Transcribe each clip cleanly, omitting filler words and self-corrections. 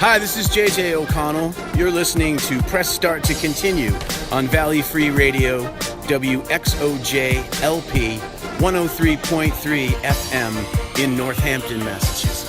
Hi, this is JJ O'Connell. You're listening to Press Start to Continue on Valley Free Radio, WXOJ LP, 103.3 FM in Northampton, Massachusetts.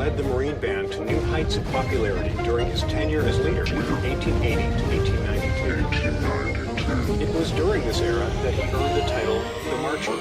led the Marine Band to new heights of popularity during his tenure as leader from 1880 to 1892. It was during this era that he earned the title the Marcher.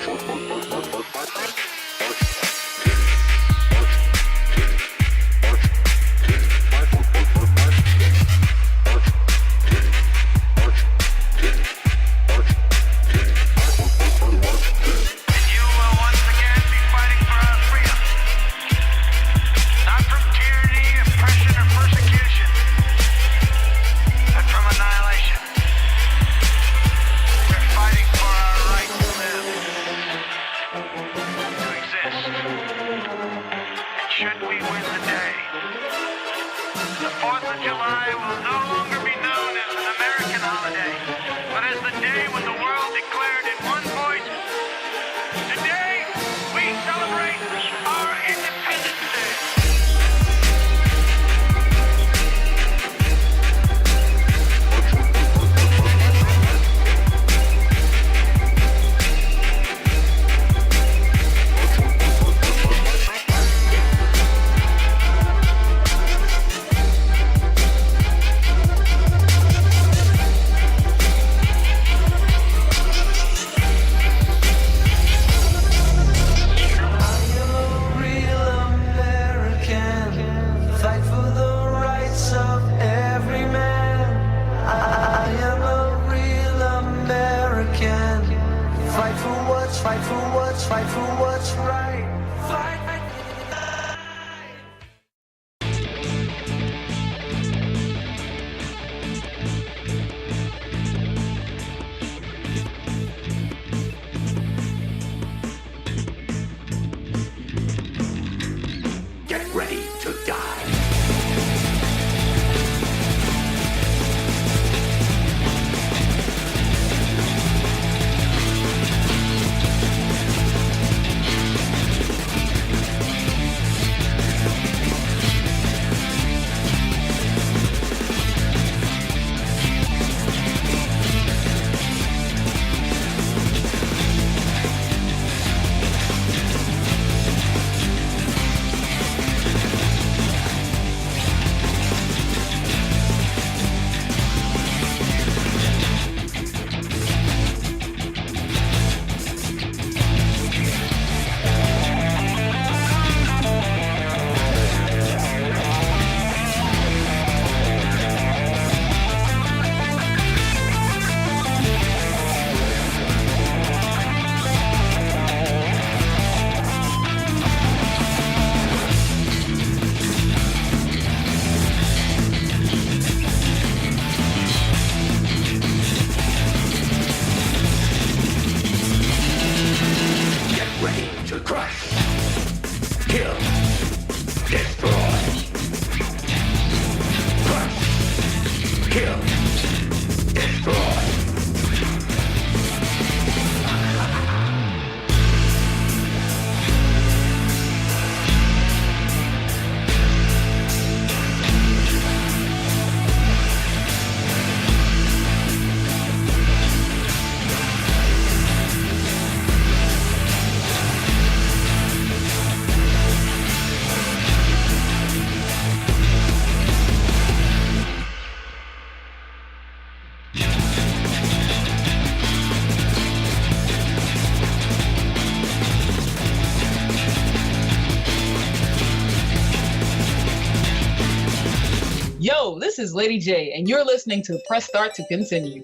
Yo, this is Lady J, and you're listening to Press Start to Continue.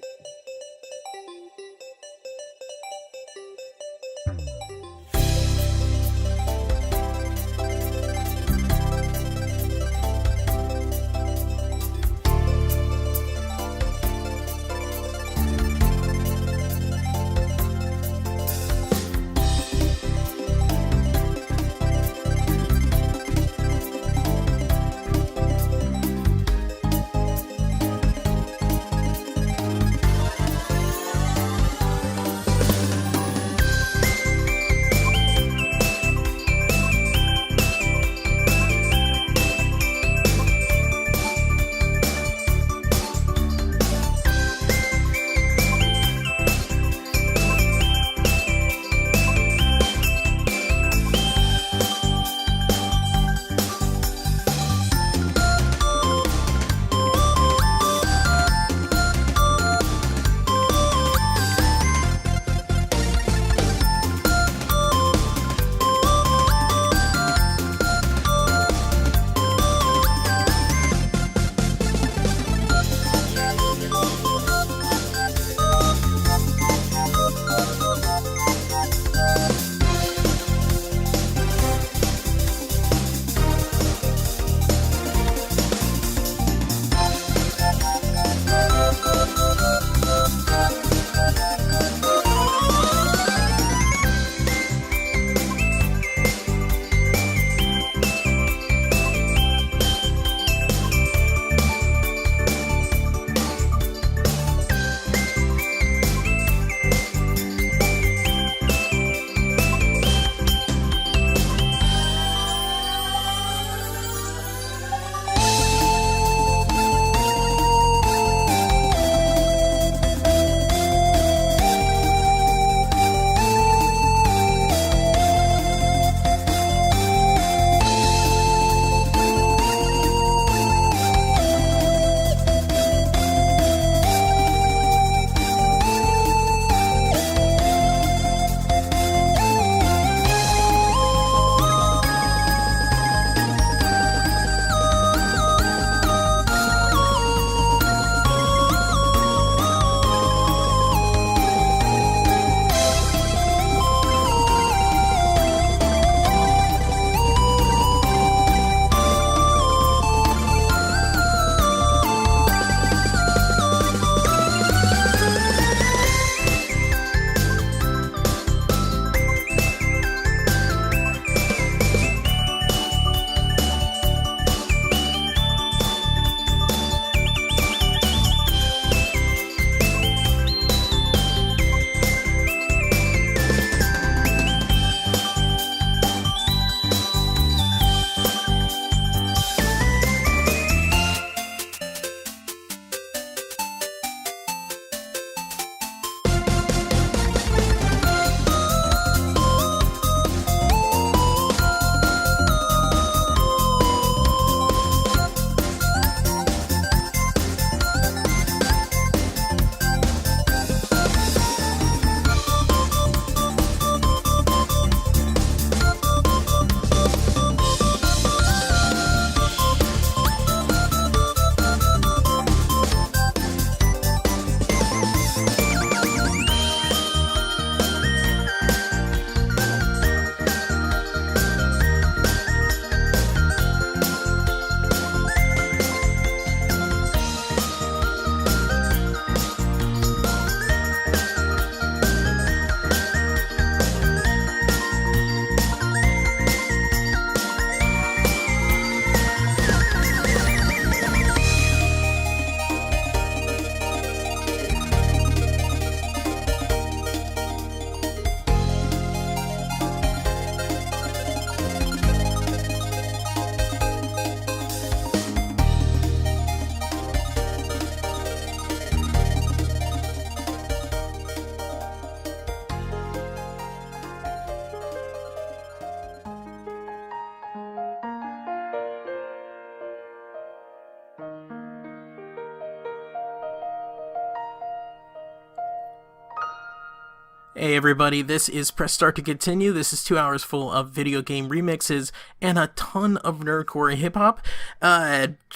Hey everybody, this is Press Start to Continue. This is 2 hours full of video game remixes and a ton of nerdcore hip-hop.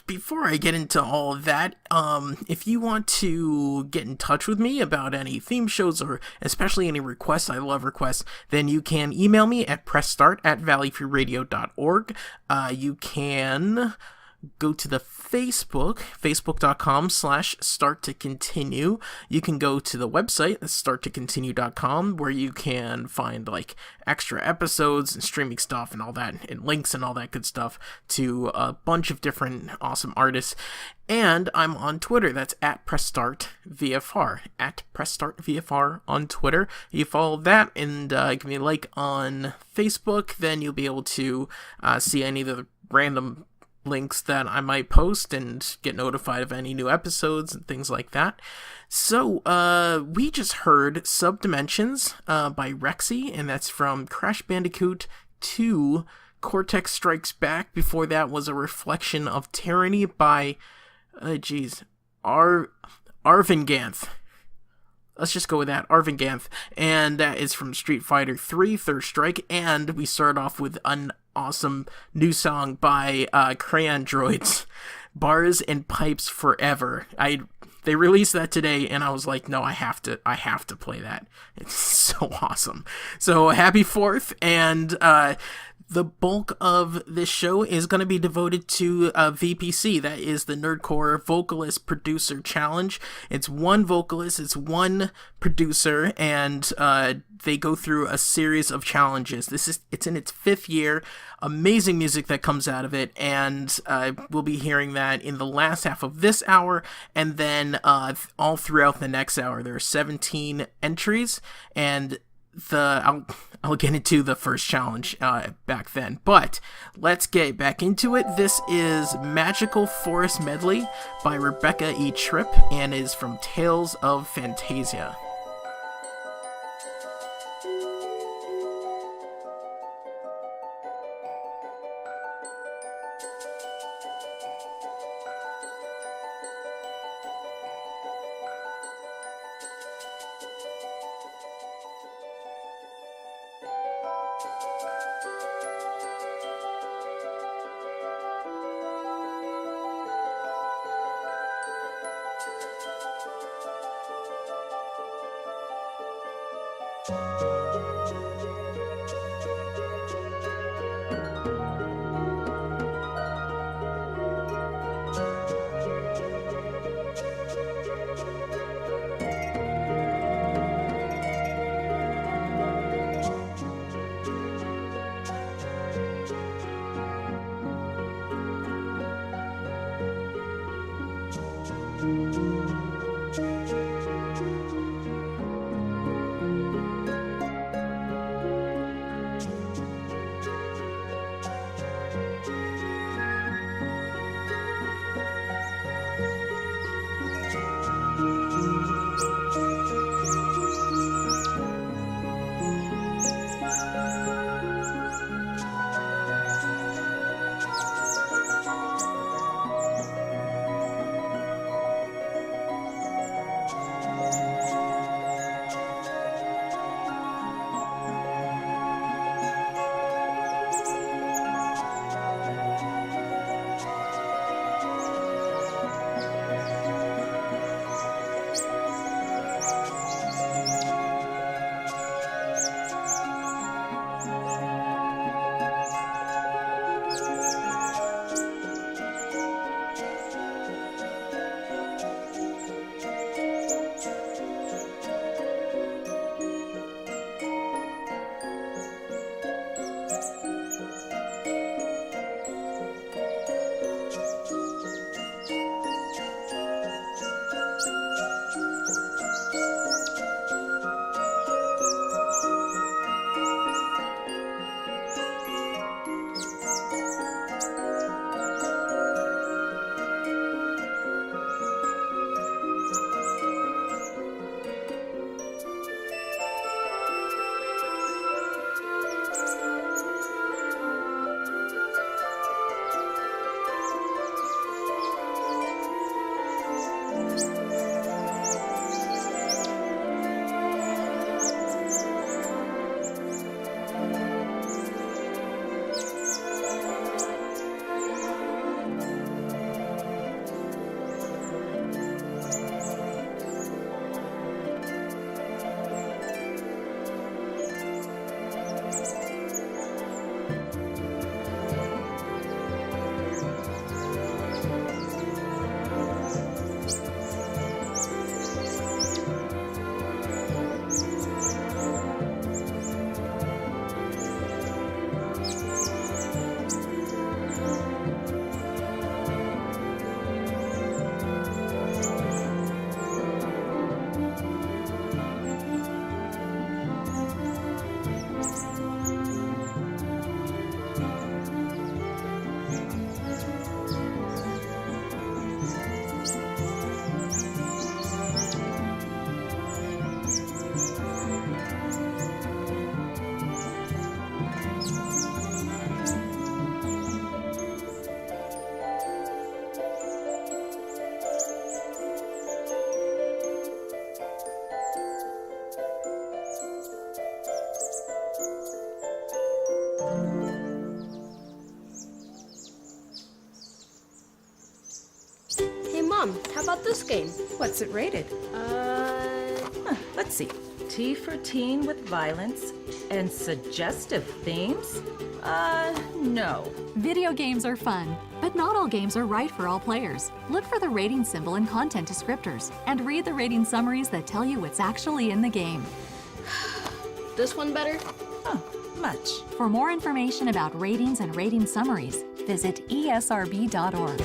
Before I get into all of that, if you want to get in touch with me about any theme shows or especially any requests, I love requests, then you can email me at pressstart@valleyfreeradio.org. You can go to the facebook.com/starttocontinue. You can go to the website, starttocontinue.com, where you can find like extra episodes and streaming stuff and all that, and links and all that good stuff to a bunch of different awesome artists. And I'm on Twitter. That's at PressStartVFR. At PressStartVFR on Twitter. You follow that and give me a like on Facebook, then you'll be able to see any of the random links that I might post and get notified of any new episodes and things like that. So, we just heard Subdimensions by Rexy, and that's from Crash Bandicoot 2 Cortex Strikes Back. Before that was a reflection of Tyranny by, Arvangath. Let's just go with that, Arvangath. And that is from Street Fighter 3 Third Strike, and we start off with an awesome new song by Crayondroids, Bars and Pipes Forever. They released that today, and I was like, no, I have to play that. It's so awesome. So happy 4th, and the bulk of this show is going to be devoted to VPC. That is the Nerdcore Vocalist Producer Challenge. It's one vocalist, it's one producer, and they go through a series of challenges. It's in its 5th year. Amazing music that comes out of it, and we'll be hearing that in the last half of this hour, and then all throughout the next hour. There are 17 entries, and I'll get into the first challenge back then, but let's get back into it. This is Magical Forest Medley by RebeccaETripp and is from Tales of Phantasia. Mom, how about this game? What's it rated? Let's see. T for teen with violence and suggestive themes? No. Video games are fun, but not all games are right for all players. Look for the rating symbol in content descriptors and read the rating summaries that tell you what's actually in the game. This one better? Much. For more information about ratings and rating summaries, visit esrb.org.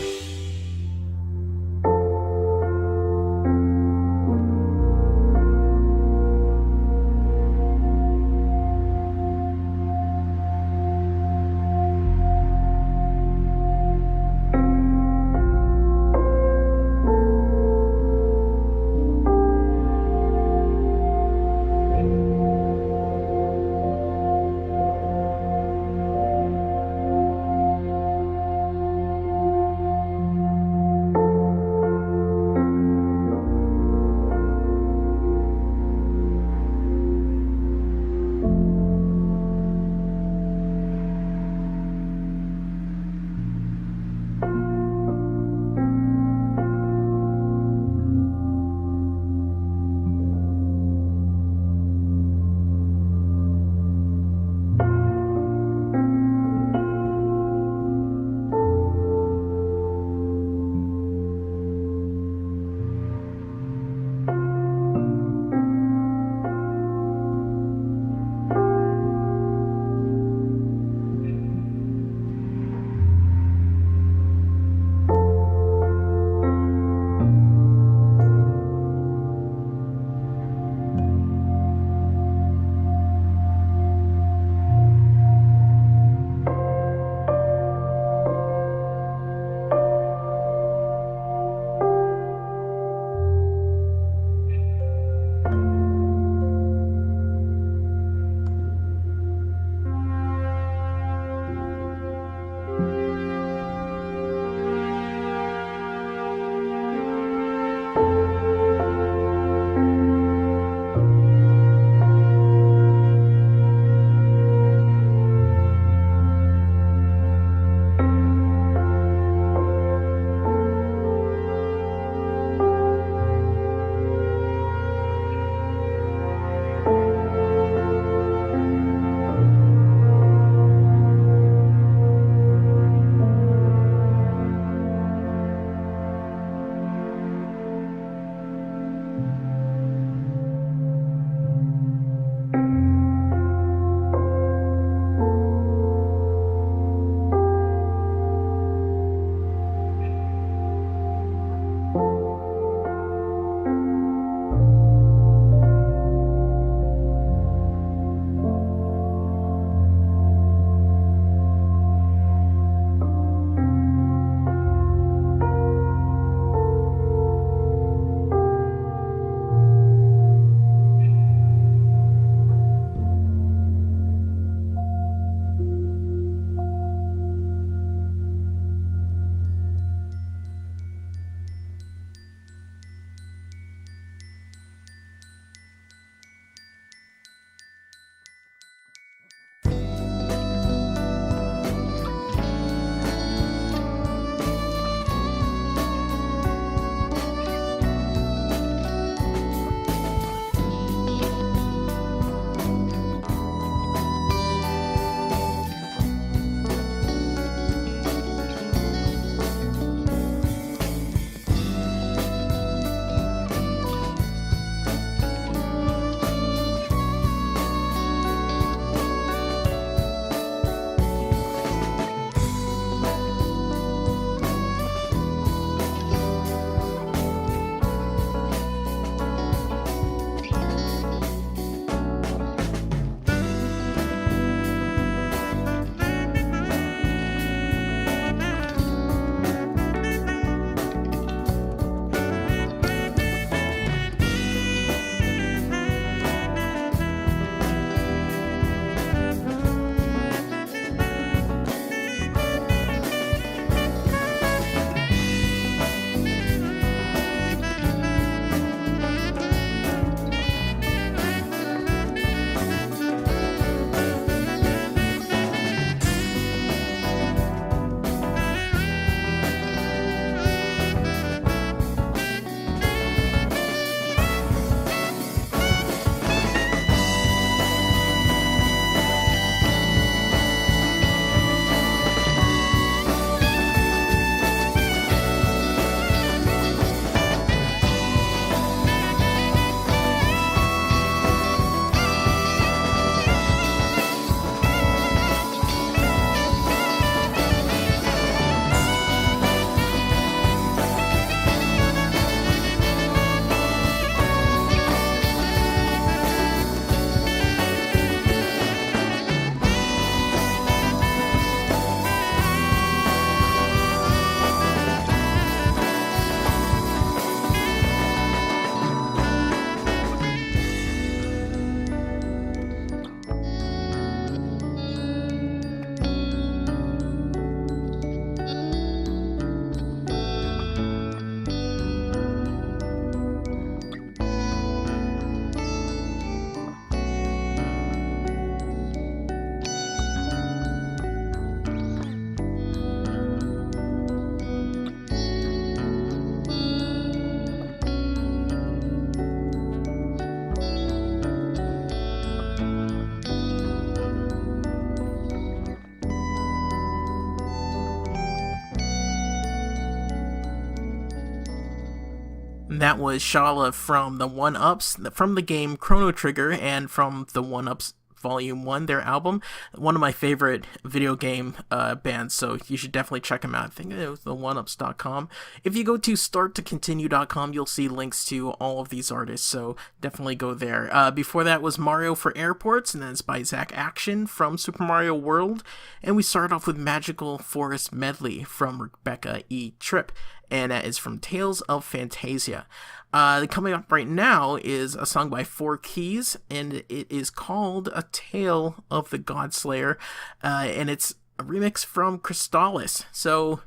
That was Schala from the OneUps, from the game Chrono Trigger, and from the OneUps Volume 1, their album. One of my favorite video game bands, so you should definitely check them out. I think it was the oneups.com. If you go to starttocontinue.com, you'll see links to all of these artists, so definitely go there. Before that was Mario for Airports, and then it's by zachaction from Super Mario World. And we started off with Magical Forest Medley from RebeccaETripp, and that is from Tales of Phantasia. Coming up right now is a song by Four Keys, and it is called A Tale of the Godslayer, and it's a remix from Crystalis. So,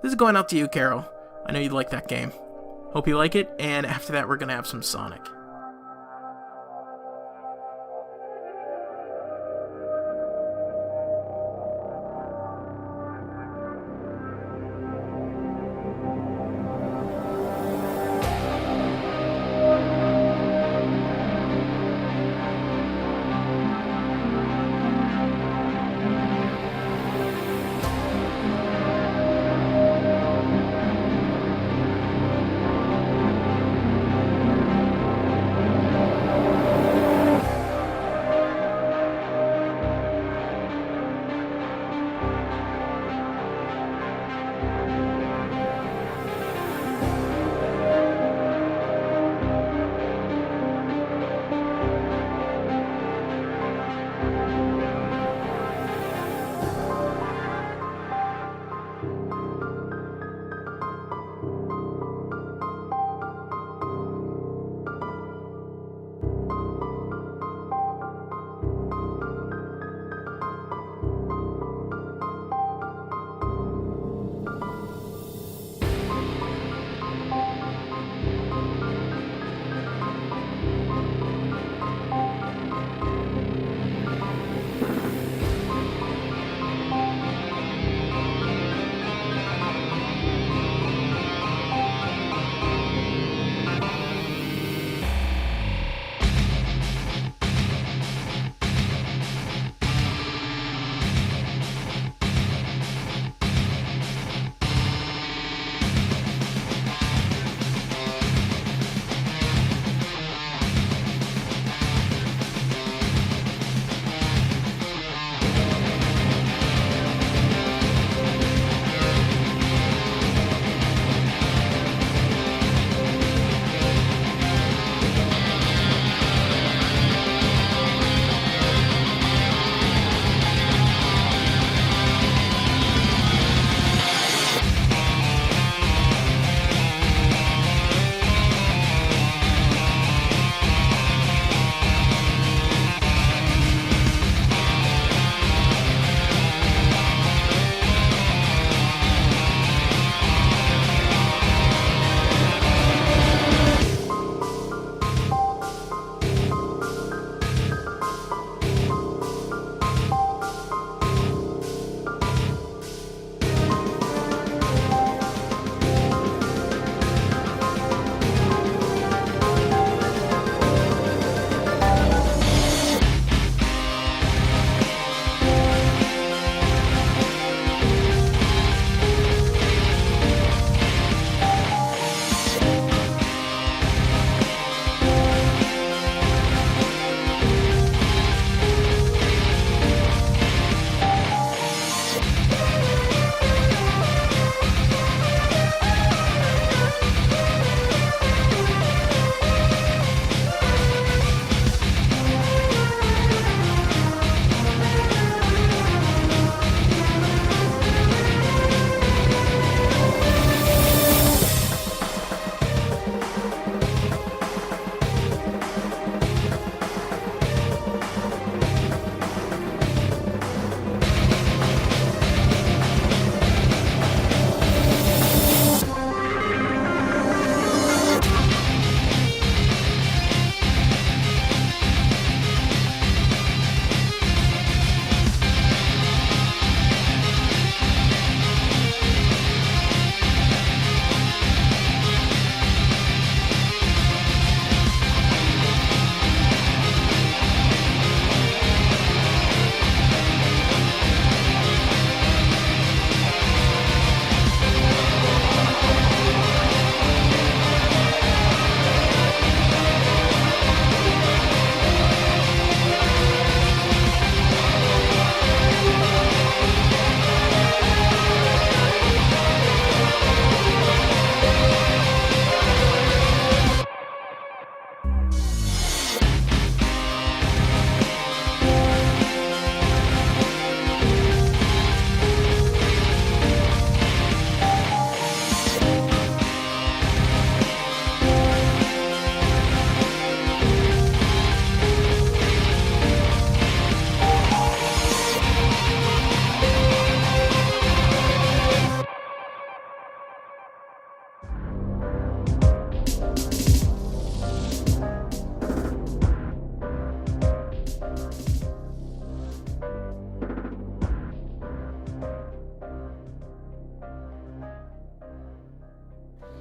this is going out to you, Carol. I know you like that game. Hope you like it, and after that we're going to have some Sonic.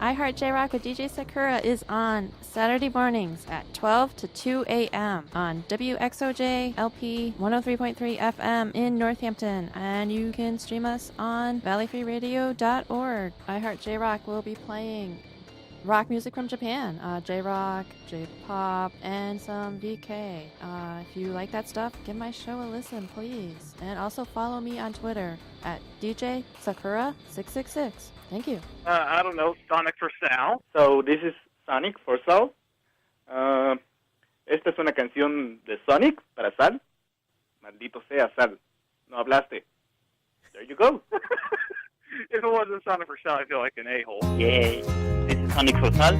I Heart J-Rock with DJ Sakura is on Saturday mornings at 12 to 2 a.m. on WXOJ LP 103.3 FM in Northampton. And you can stream us on valleyfreeradio.org. I Heart J-Rock will be playing rock music from Japan, J-Rock, J-Pop, and some VK. If you like that stuff, give my show a listen, please. And also follow me on Twitter at DJ Sakura666. Thank you. I don't know, Sonic for Sal. So this is Sonic for Sal. Esta es una canción de Sonic para Sal. Maldito sea, Sal. No hablaste. There you go. If it wasn't Sonic for Sal, I feel like an a-hole. Yay. This is Sonic for Sal.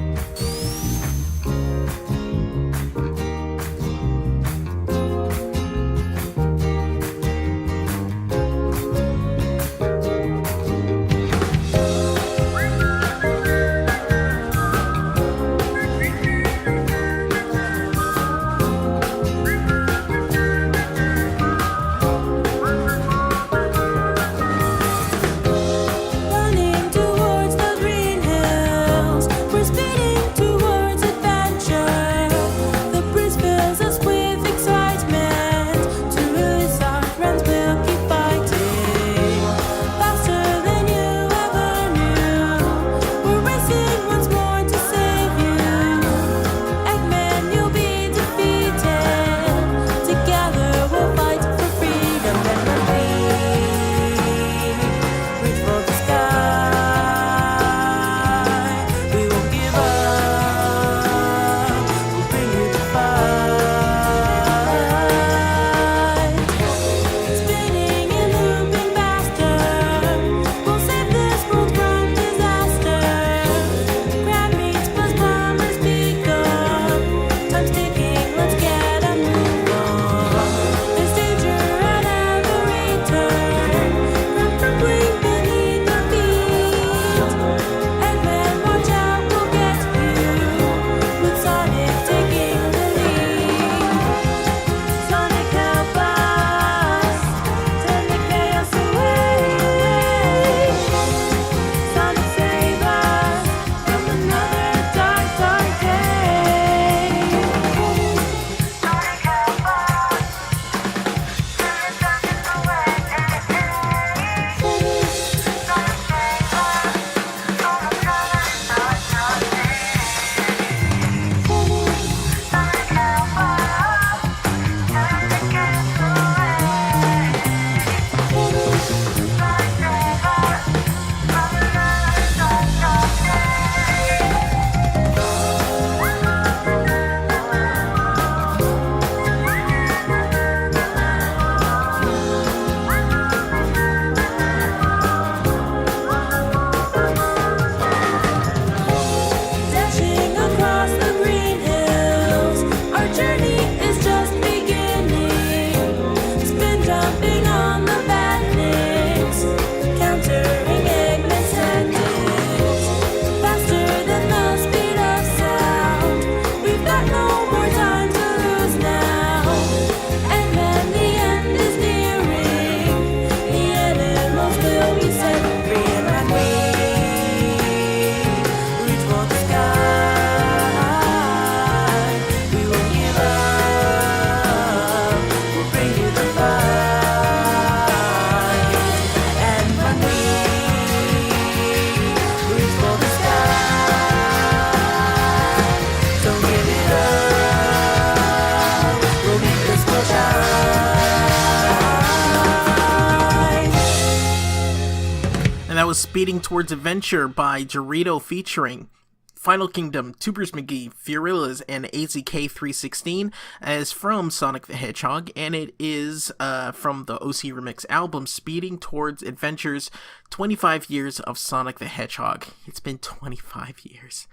Speeding Towards Adventure by Jorito featuring Final Kingdom, Tuberz McGee, Furilas, and AZK316 is from Sonic the Hedgehog, and it is from the OC Remix album Speeding Towards Adventure's 25 Years of Sonic the Hedgehog. It's been 25 years.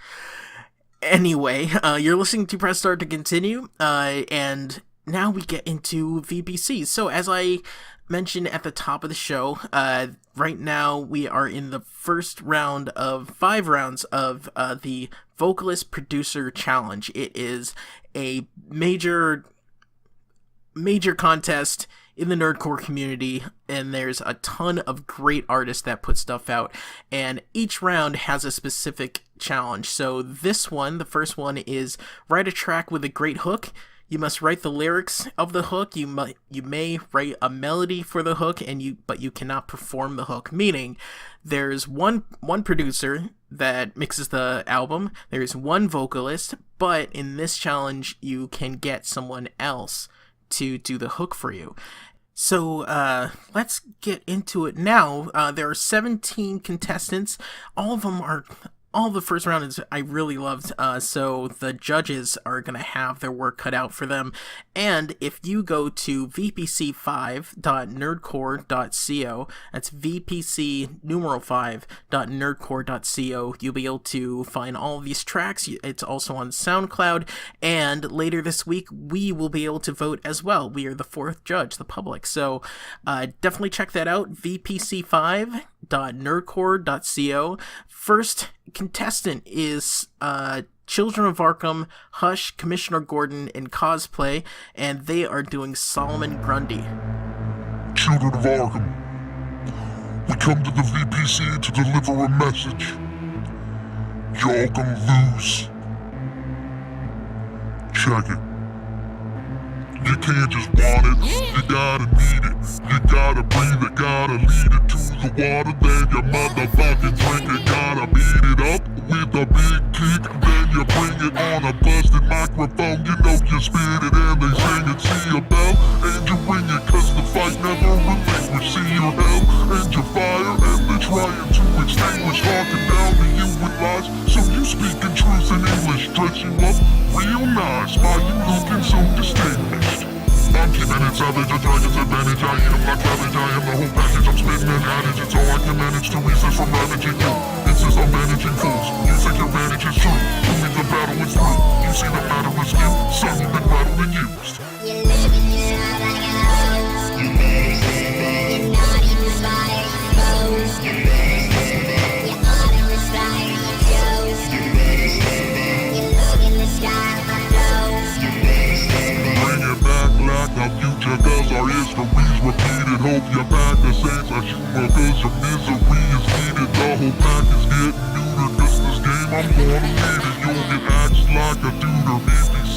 Anyway, you're listening to Press Start to continue, and now we get into VPC. So as I mentioned at the top of the show, right now we are in the first round of 5 rounds of the Vocalist Producer Challenge. It is a major contest in the nerdcore community, and there's a ton of great artists that put stuff out, and each round has a specific challenge. So this one, the first one, is write a track with a great hook. You must write the lyrics of the hook. You may write a melody for the hook, but you cannot perform the hook. Meaning, there's one producer that mixes the album. There's one vocalist, but in this challenge, you can get someone else to do the hook for you. So let's get into it now. There are 17 contestants. All the first round is I really loved, so the judges are going to have their work cut out for them. And if you go to vpc5.nerdcore.co, that's vpc5.nerdcore.co, you'll be able to find all of these tracks. It's also on SoundCloud, and later this week, we will be able to vote as well. We are the fourth judge, the public. So definitely check that out, vpc5.nerdcore.co. First contestant is Children of Arkham, Hush, Commissioner Gordon, and Cosplay, and they are doing Solomon Grundy. Children of Arkham, we come to the VPC to deliver a message. Y'all can lose. Check it. You can't just want it, you gotta need it. You gotta breathe it, gotta lead it to the water. Then you motherfucking drink it, gotta beat it up with a big kick. Then you bring it on a busted microphone. You know you spit it and they sing it. See your bell and you ring it, cause the fight never relinquish. See your hell and your fire, and they're trying to extinguish. Talking down to you with lies, so you speak in truth in English. Dress you up real nice, why you looking so distinguished? I'm keeping it savage, a dragon's advantage. I eat 'em like cabbage, I am the whole package. I'm spitting an adage, it's all I can manage to resist from ravaging you. Insist on managing fools, you think your advantage is true. You mean the battle is through, you see the matter is few. Son, you've been rattled and used. You're living it out like a host. You better stand back, you're not even fire exposed. You better stand back, your honor is fire exposed. You better stand back, you look in the sky my nose. You better stand back. Bring it back like a future, cause our history's repeated. Hope you're back the same as humor, cause your misery is needed. The whole pack is getting neutered, cause this game I'm gonna lead it. You'll get axed like a tutor, VPC,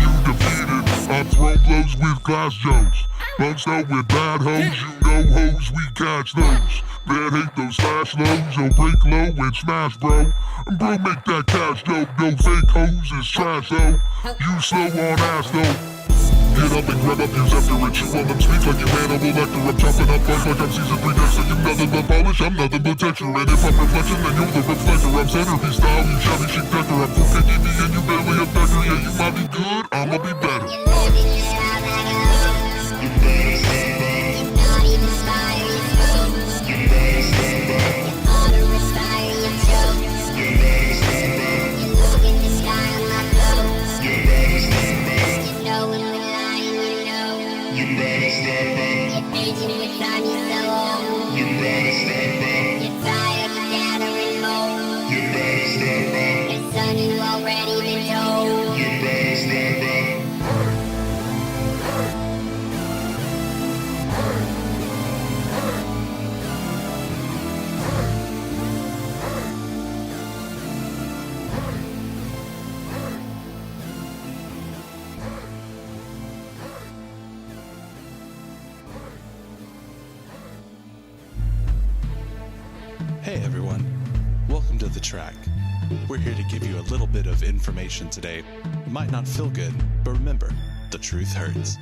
you defeated. I'm throwing blows with glass jokes, bunched out with bad hoes. You know hoes, we catch those. Bad hate those slash lows, you'll break low and smash, bro. And bro, make that cash dope, no fake hoes is trash though. You slow on ass though. Get up and grab up, use after it, chew on them, speak like you Hannibal Lecter. I'm chopping up bugs like I'm season 3 Dexter. You nothing but polish, I'm nothing but texture. And if I'm reflection, then you're the reflector. I'm centerpiece style, you shabby chic decker. I'm full KDB and you barely a beggar. Yeah, you might be good, I'ma be better. You're living it out like a host. You better stand back, you're not even fire exposed. You better stand back, your honor is fire exposed. You better stand back, you look in the sky on my clothes. You better stand back, you know when we're lying, you know. You better stand back, you're aging with time, you're so old. you better stand back, You're tired of gathering mold. you better stand back, And son, you already been told. you better stand back. Hey everyone, welcome to The Track. We're here to give you a little bit of information today. It might not feel good, but remember, the truth hurts.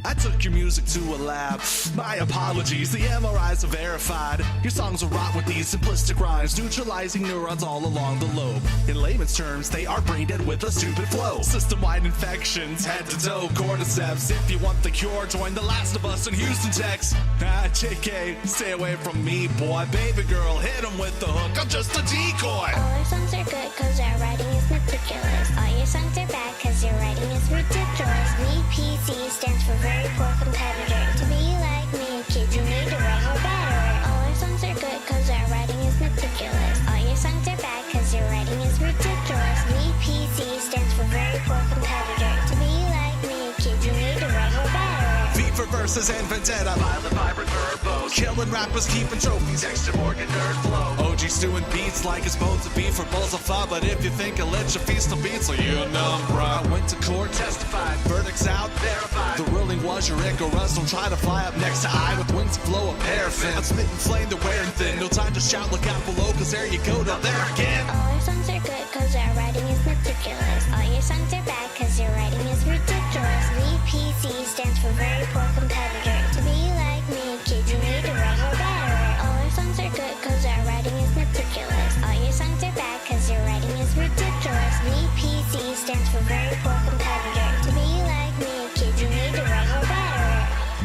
I took your music to a lab. My apologies, the MRIs are verified. Your songs are rot with these simplistic rhymes, neutralizing neurons all along the lobe. In layman's terms, they are brain dead with a stupid flow. System-wide infections, head to toe, cordyceps. If you want the cure, join The Last of Us in Houston, Texas. JK, stay away from me, boy. Baby girl, hit him with the hook, I'm just a decoy. All your songs are good cause our writing is meticulous. All your songs are bad cause your writing is ridiculous. VPC stands for very poor competitor. To be like me, kids, you need to write more better. All your songs are good cause our writing is meticulous. All your songs are bad cause your writing is ridiculous. VPC stands for very poor competitor. To be like me, kids, you need to write more better. V for for verses and vendetta. Violent, vibrant verbos, killing rappers, keeping trophies. Extra Morgan nerd flow. OG stewing beats like it's bones of beef or bowls of pho. But if you think a let your feast will beat, so you know, bro. I went to court, testified, verdicts out, verified. The ruling was your Icarus. Don't try to fly up next to I with wings that flow of paraffin. I'm spitting flame, they're wearing thin. No time to shout, look out below, cause there you go, down there again. All our songs are good cause our writing is meticulous. All your songs are bad cause your writing is ridiculous. VPC stands for very poor competitor. To be like me, kids, you need to write more better. All our songs are good cause our writing is meticulous. All your songs are bad cause your writing is ridiculous. VPC stands for very poor competitor. To be like me, kids, you need to write more better.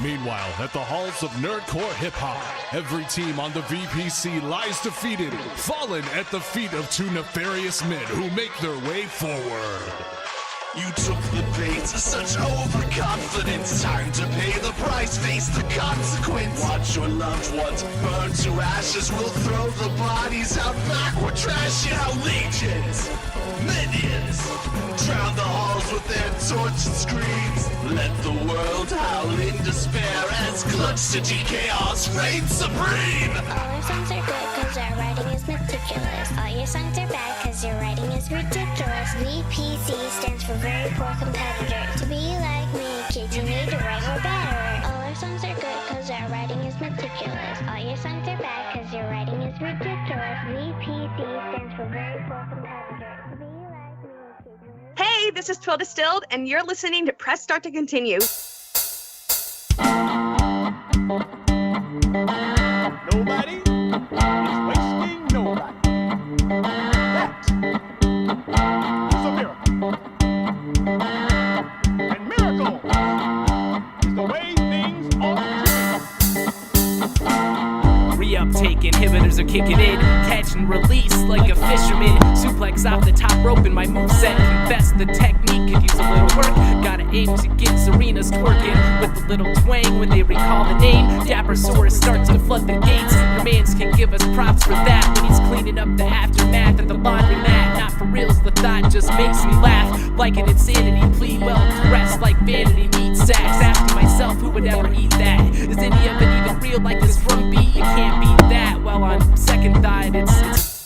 Meanwhile, at the halls of nerdcore hip-hop, every team on the VPC lies defeated, fallen at the feet of two nefarious men who make their way forward. You took the bait, such overconfidence. Time to pay the price, face the consequence. Watch your loved ones burn to ashes. We'll throw the bodies out back. We're trashing out legions, minions. Drown the halls with their tortured screams. Let the world howl in despair as clutch city chaos reigns supreme. All our songs are good cause our writing is meticulous. All your songs are bad cause your writing is ridiculous. VPC stands for very poor competitor. To be like me, kids, you need to write more better. All our songs are good cause our writing is meticulous. All your songs are bad cause your writing is ridiculous. VPC stands for very poor competitor. To be like me, kids, you need to... Hey, this is Twill Distilled, and you're listening to Press Start to Continue. Nobody is wasting nobody. That is a miracle. And miracle is the way things ought to be. Reuptake inhibitors are kicking in. Catch and release like a fisherman. Suplex off the top rope in my moveset. Confess the technique could use a little work. Gotta aim to get Serena's twerking with a little twang when they recall the name. Dappersaurus starts to flood the gates. Your mans can give us props for that when he's cleaning up the aftermath at the laundromat. Not for reals, the thought just makes me laugh. Like an insanity plea, well dressed like vanity meat sacks. Asking myself who would ever eat that. Is any of it even real like this drum beat? You can't beat that. Well, on second thought,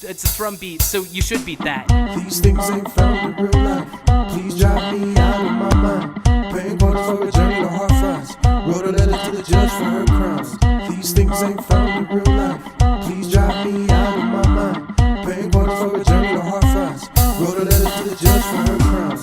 it's a drum beat, so you should beat that. These things ain't found in real life. Please drive me out of my mind. Paying quarters for a journey to hard fries. Wrote a letter to the judge for her crimes. These things ain't found in real life. Please drive me out of my mind. Paying quarters for a journey to hard fries. Wrote a letter to the judge for her crimes.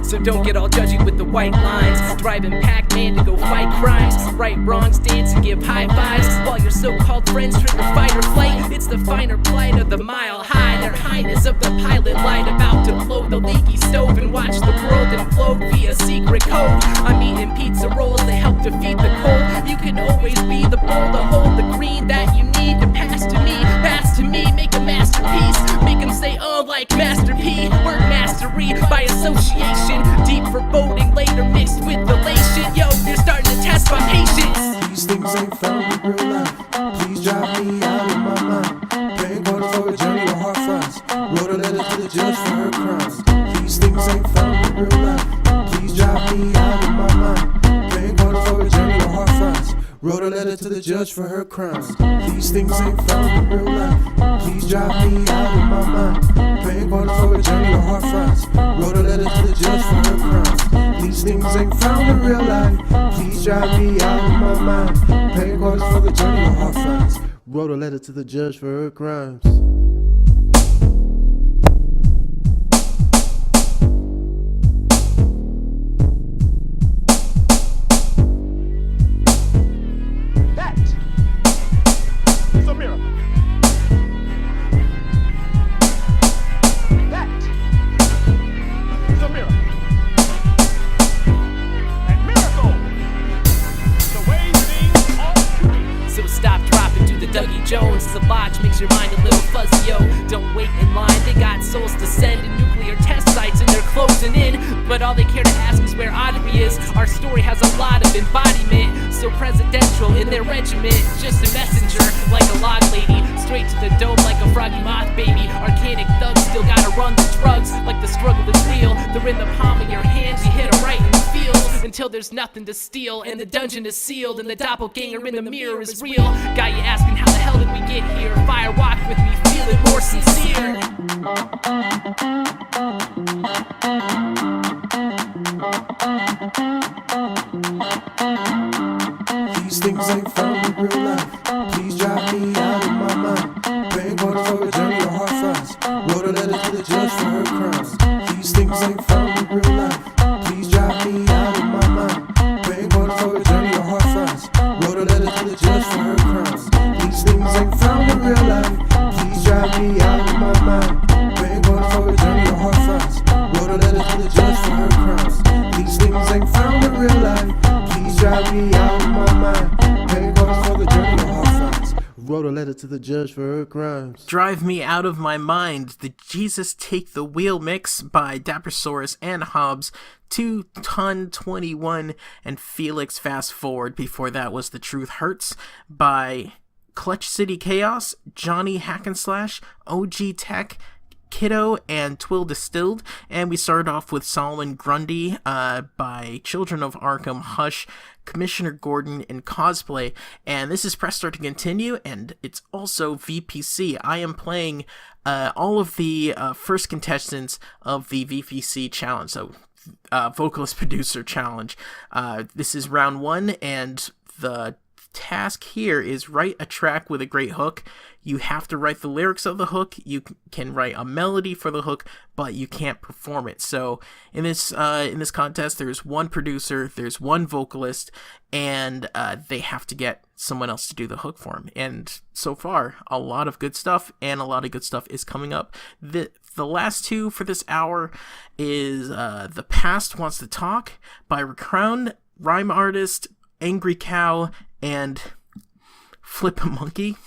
So don't get all judgy with the white lines. Driving Pac-Man to go fight crimes. Right wrongs, dance and give high fives. While your so-called friends trigger fight or flight. It's the finer plight of the mile high. Their highness of the pilot light about to blow the leaky stove and watch the world implode via secret code. I'm eating pizza rolls to help defeat the cold. You can always be the bowl to hold the green that you need to pass to me. Pass to me, make a masterpiece. Make them say oh like Master P. Word mastery by association. Deep foreboding later mixed with elation. Yo, you're starting to test my patience. These things ain't found in real life. Please drive me out of my mind. Paying quarters for a journey to hard fries. Wrote a letter to the judge for her crimes. These things ain't found in real life. Please drive me out of my mind. Paying quarters for a journey to hard fries. Wrote a letter to the judge for her crimes. These things ain't found in real life. Please drive me out of my mind. Paying quarters for a journey to hard fries. Wrote a letter to the judge for her crimes. These things ain't found in real life. Please drive me out of my mind. Paying quarters for a journey to hard fries. Wrote a letter to the judge for her crimes. It's a miracle. That is a miracle. And miracle is the way things ought to be. So stop, drop, and do the Dougie Jones. The lodge makes your mind a little fuzzy, yo. Don't wait in line, they got souls to send and nuclear test sites and they're closing in. But all they care to ask is where Audrey is. Our story has a lot of embodiment, so presidential in their regiment. Just a messenger, like a log lady. Straight to the dome like a froggy moth baby. Arcanic thugs still gotta run the drugs, like the struggle is real. They're in the palm of your hands, you hit them right in the field. until there's nothing to steal, and the dungeon is sealed, and the doppelganger in the mirror is real. Got you asking how the hell did we get here? Fire walk with me, feel it more sincere. These things ain't found in real life. Please drive me out of my mind. Praying God for a journey of hard fries. Wrote a letter to the judge for her crimes. These things ain't found in real life. Please drive me out of my mind. Praying God for a journey of hard fries. Wrote a letter to the judge for her crimes. These things ain't found in real life. Please drive me out of my mind. Praying God for a journey of hard fries. Wrote a letter to the judge for her crimes. These things ain't found in real life. Please drive me out of my mind. Praying God for the journey of hard fries. Wrote a letter to the judge for her crimes. Drive Me Out of My Mind, the Jesus Take the Wheel mix by Dappersaurus and Hobbs, 2 Ton 21, and Felix Fast Forward. Before that was The Truth Hurts by Clutch City Chaos, Johnny Hackenslash, OG Tech, Kiddo, and Twill Distilled. And we started off with Solomon Grundy by Children of Arkham, Hush, Commissioner Gordon, and Cosplay. And this is Press Start to Continue, and it's also VPC. I am playing all of the first contestants of the VPC challenge, so Vocalist Producer Challenge. This is round 1, and the task here is write a track with a great hook. You have to write the lyrics of the hook. You can write a melody for the hook, but you can't perform it. So in this contest, there's one producer, there's one vocalist, and they have to get someone else to do the hook for them. And so far, a lot of good stuff, and a lot of good stuff is coming up. The last two for this hour is The Past Wants to Talk by Recrown, Rhyme Artist, Angry Cow, and Flip a Monkey.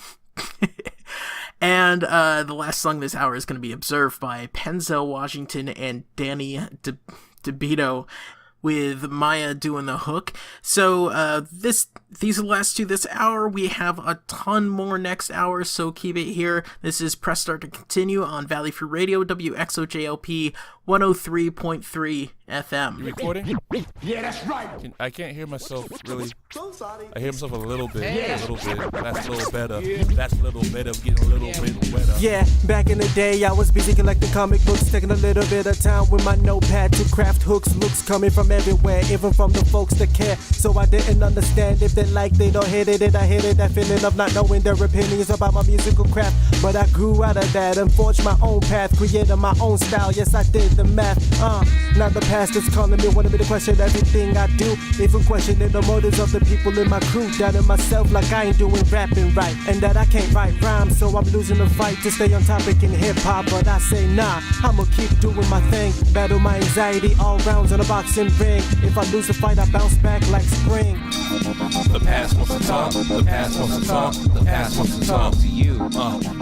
And the last song this hour is going to be Observed by Penzel Washington and Danny DeBito, with Maya doing the hook. So these are the last two this hour. We have a ton more next hour, so keep it here. This is Press Start to Continue on Valley Free Radio, WXOJLP 103.3 FM. You recording? Yeah, that's right. I can't hear myself really. I hear myself a little bit. A little bit. That's a little better. That's a little better. Getting a little bit wetter. Yeah, back in the day, I was busy collecting comic books, taking a little bit of time with my notepad to craft hooks. Looks coming from everywhere, even from the folks that care. So I didn't understand if they liked it or hated it. I hated that feeling of not knowing their opinions about my musical craft. But I grew out of that and forged my own path, created my own style. Yes, I did the math. Now the past is calling me, wanting me to question everything I do, even questioning the motives of the people in my crew. Doubting myself like I ain't doing rapping right, and that I can't write rhymes, so I'm losing the fight to stay on topic in hip-hop. But I say nah, I'ma keep doing my thing, battle my anxiety all rounds in a boxing ring. If I lose the fight, I bounce back like spring. The past wants to talk, the past wants to talk, the past wants to talk to you.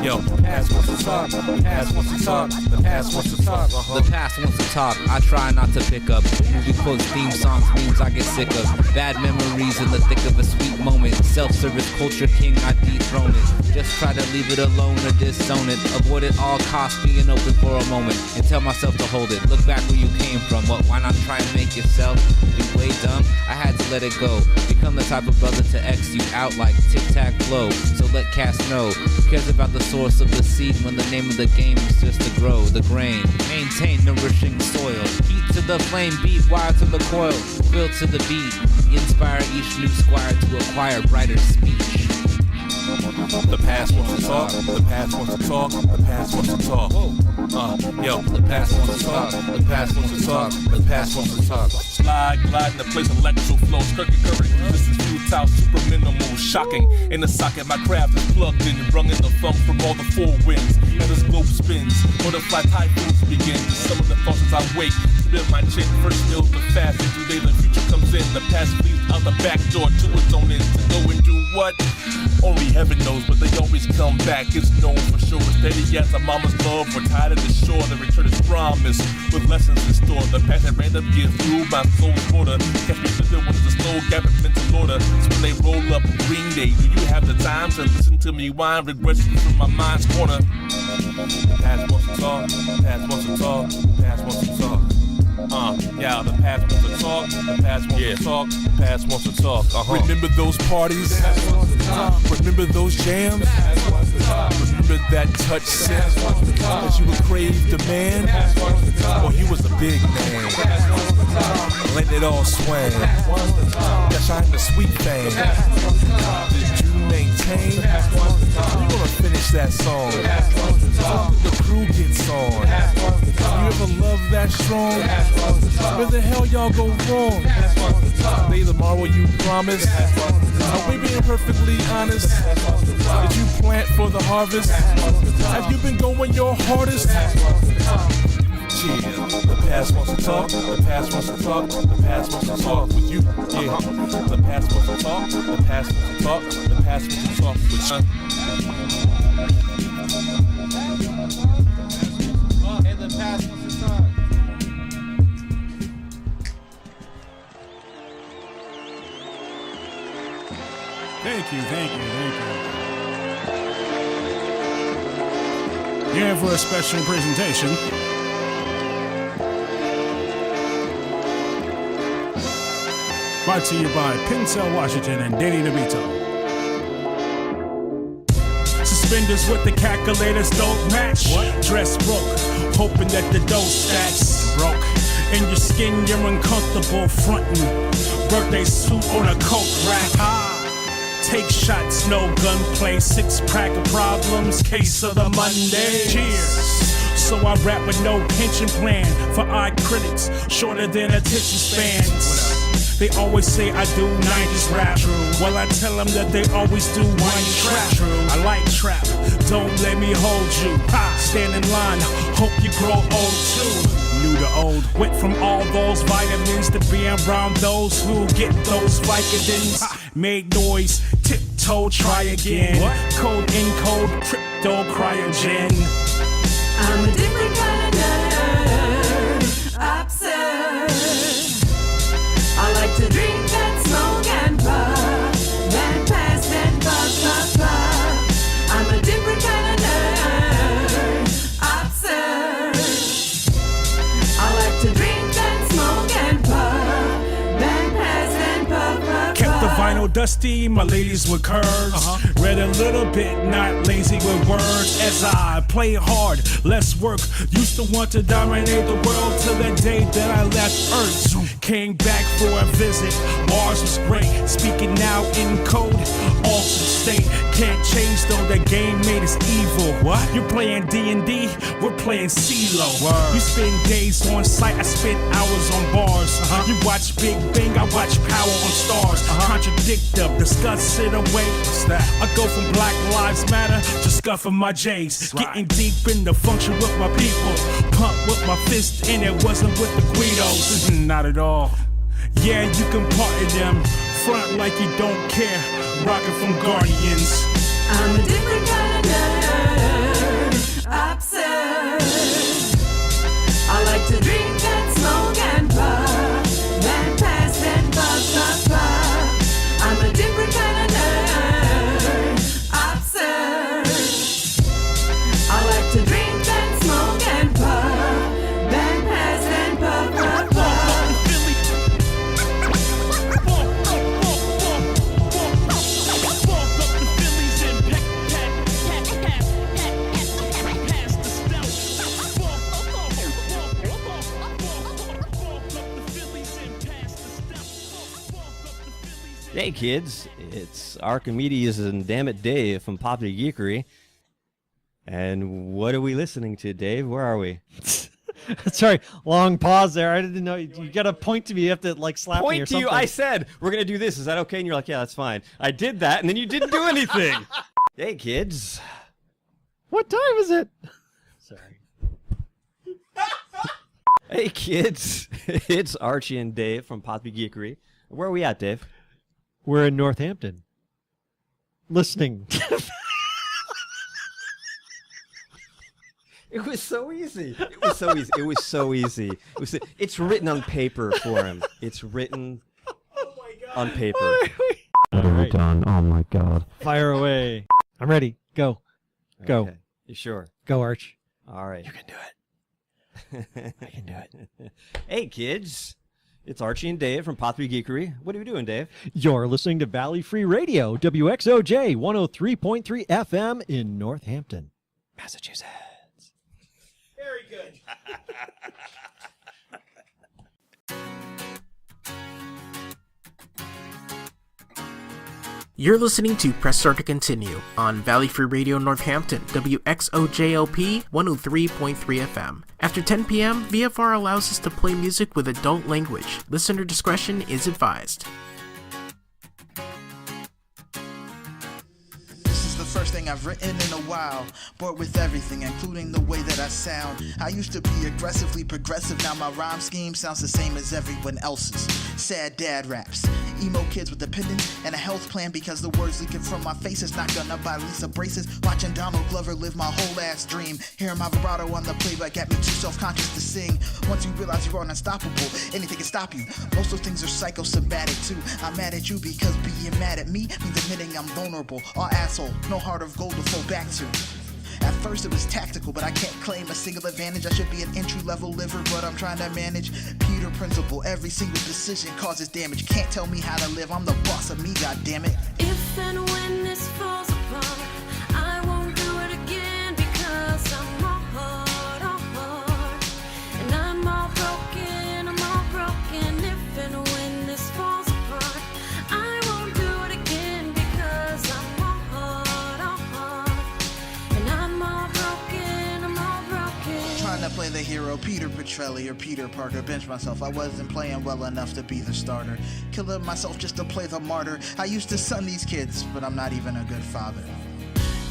Yo, the past wants to talk, the past wants to talk, the past wants to talk. The past wants to talk, I try not to pick up movie quotes, theme songs, memes I get sick of. Bad memories in the thick of a sweet moment. Self-service culture king, I dethrone it. Just try to leave it alone or disown it. Avoid it all costs, being open for a moment. And tell myself to hold it. Look back where you came from. What, why not try and make yourself be way dumb? I had to let it go. Become the type of brother to X you out like tic-tac-flow. So let cats know. Who cares about the source of the seed when the name of the game is just to grow the grain? Maintain nourishing soil. Heat to the flame, beat wire to the coil. Will to the beat. Inspire each new squire to acquire brighter speech. The past wants to talk, the past wants to talk, the past wants to talk. Yo, the past wants to talk, the past wants to talk, the past wants to talk. Slide, glide in the place, electro flows, Kirky current, resistance, futile, super minimal, shocking. In the socket, my craft is plugged in, rung in the thumb from all the four winds. And this globe spins, butterfly typhoons begin. Some of the thoughts as I wake, spin my chin, first build the fast, and today the future comes in. The past leads out the back door to its own end. To go and do what? Only heaven knows, but they always come back. It's known for sure. Steady as a mama's love, we're tied to the shore. The return is promised with lessons in store. The past that ran up gets through my soul's border. Catch me slipping when there's a slow gap in mental order. So when they roll up Green Day, do you have the time to listen to me whine regressions from my mind's corner? The past wants to talk, the past wants to talk, the past wants to talk. Yeah. now. The past wants to talk. The past wants to talk. The past wants to talk. Remember those parties? Remember those jams? Remember that touch set? As you would crave the man? Well, he was a big man. Letting it all swing. That shine the sweet thing. Did you maintain? We're gonna finish that song. The crew gets on. You ever love that strong? Where the hell y'all go wrong? Lay the marble you promised. Are we being perfectly honest? Did you plant for the harvest? Have you been going your hardest? Yeah, the past wants to talk, the past wants to talk, the past wants to talk with you. Yeah, the past wants to talk, the past wants to talk, the past wants to talk with you. And the past wants to talk. Thank you. Here for a special presentation. Brought to you by Pincel Washington and Danny DeVito. Suspenders with the calculators don't match. Dress broke, hoping that the dough stacks. Broke. In your skin, you're uncomfortable frontin'. Birthday suit on a coat rack. Take shots, no gunplay. 6-pack of problems, case of the Monday. Cheers. So I rap with no pension plan for eye critics, shorter than attention spans. They always say I do 90s rap. Well, I tell them that they always do whiny trap. I like trap, don't let me hold you. Stand in line, hope you grow old too. New to old, went from all those vitamins to being around those who get those Vicodins. Made noise, tiptoe, try again. Code encode, crypto, cryogen. I'm a different kind of nerd, absurd. I like to drink and smoke and puff, then pass, then puff, puff, puff. I'm a different kind of nerd, absurd. I like to drink and smoke and puff, then pass, then puff, puff, Kept the puff. vinyl dusty, my ladies with curves. Read a little bit, not lazy with words. As I play hard, less work. Used to want to dominate the world till the day that I left Earth. Came back for a visit, Mars was great. Speaking now in code, altered state. Can't change though, the game made us evil. What? You're playing D&D, we're playing CeeLo. You spend days on site, I spend hours on bars. You watch Big Bang, I watch Power on Stars. Contradict them, discuss it away. I go from Black Lives Matter to scuffing my J's. Getting deep in the function with my people. Pump with my fist and it wasn't with the Guidos. Not at all. Yeah, you can party them. Front like you don't care. Rockin' from Guardians. I'm a different kind of nerd, absurd. I like to drink and smoke and puff, then pass, then puff, puff, puff. I'm a different kind of nerd, absurd. I like to drink and smoke and puff, then pass, then puff, puff, puff. Hey kids, it's Archimedes and Damn It Dave from Pop the Geekery. And what are we listening to, Dave? Where are we? Sorry, long pause there. I didn't know. You got to point to me. You have to like slap me or Point to something. you. I said, we're going to do this. Is that okay? And you're like, yeah, that's fine. I did that, and then you didn't do anything. Hey kids. What time is it? Sorry. Hey kids. It's Archie and Dave from Pop the Geekery. Where are we at, Dave? We're in Northampton. Listening. It was so easy. It was so easy. It was so easy. It's written on paper for him. It's written on paper. What have we done? Oh my God. Fire away. I'm ready. Go. Go. Okay. You sure? Go, Arch. All right. You can do it. I can do it. Hey, kids. It's Archie and Dave from Popular Geekery. What are we doing, Dave? You're listening to Valley Free Radio, WXOJ 103.3 FM in Northampton, Massachusetts. Very good. You're listening to Press Start to Continue on Valley Free Radio Northampton, WXOJLP 103.3 FM. After 10 p.m., VFR allows us to play music with adult language. Listener discretion is advised. First thing I've written in a while, bored with everything, including the way that I sound. I used to be aggressively progressive, now my rhyme scheme sounds the same as everyone else's. Sad dad raps, emo kids with dependents, and a health plan because the words leaking from my face is not gonna buy Lisa braces. Watching Donald Glover live my whole ass dream, hearing my vibrato on the playback got me too self-conscious to sing. Once you realize you are unstoppable, anything can stop you. Most of those things are psychosomatic too. I'm mad at you because being mad at me means admitting I'm vulnerable or asshole. No heart of gold to fall back to. At first it was tactical, but I can't claim a single advantage. I should be an entry-level liver, but I'm trying to manage. Peter principle, every single decision causes damage. Can't tell me how to live, I'm the boss of me, goddammit. If and when this falls apart, I won't do it again because I'm all hard, and I'm all broken, if and when this falls apart, I won't do it again because I'm all hard, and I'm all broken. Trying to play the hero, Peter Petrelli or Peter Parker, bench myself, I wasn't playing well enough to be the starter. Killing myself just to play the martyr. I used to son these kids, but I'm not even a good father.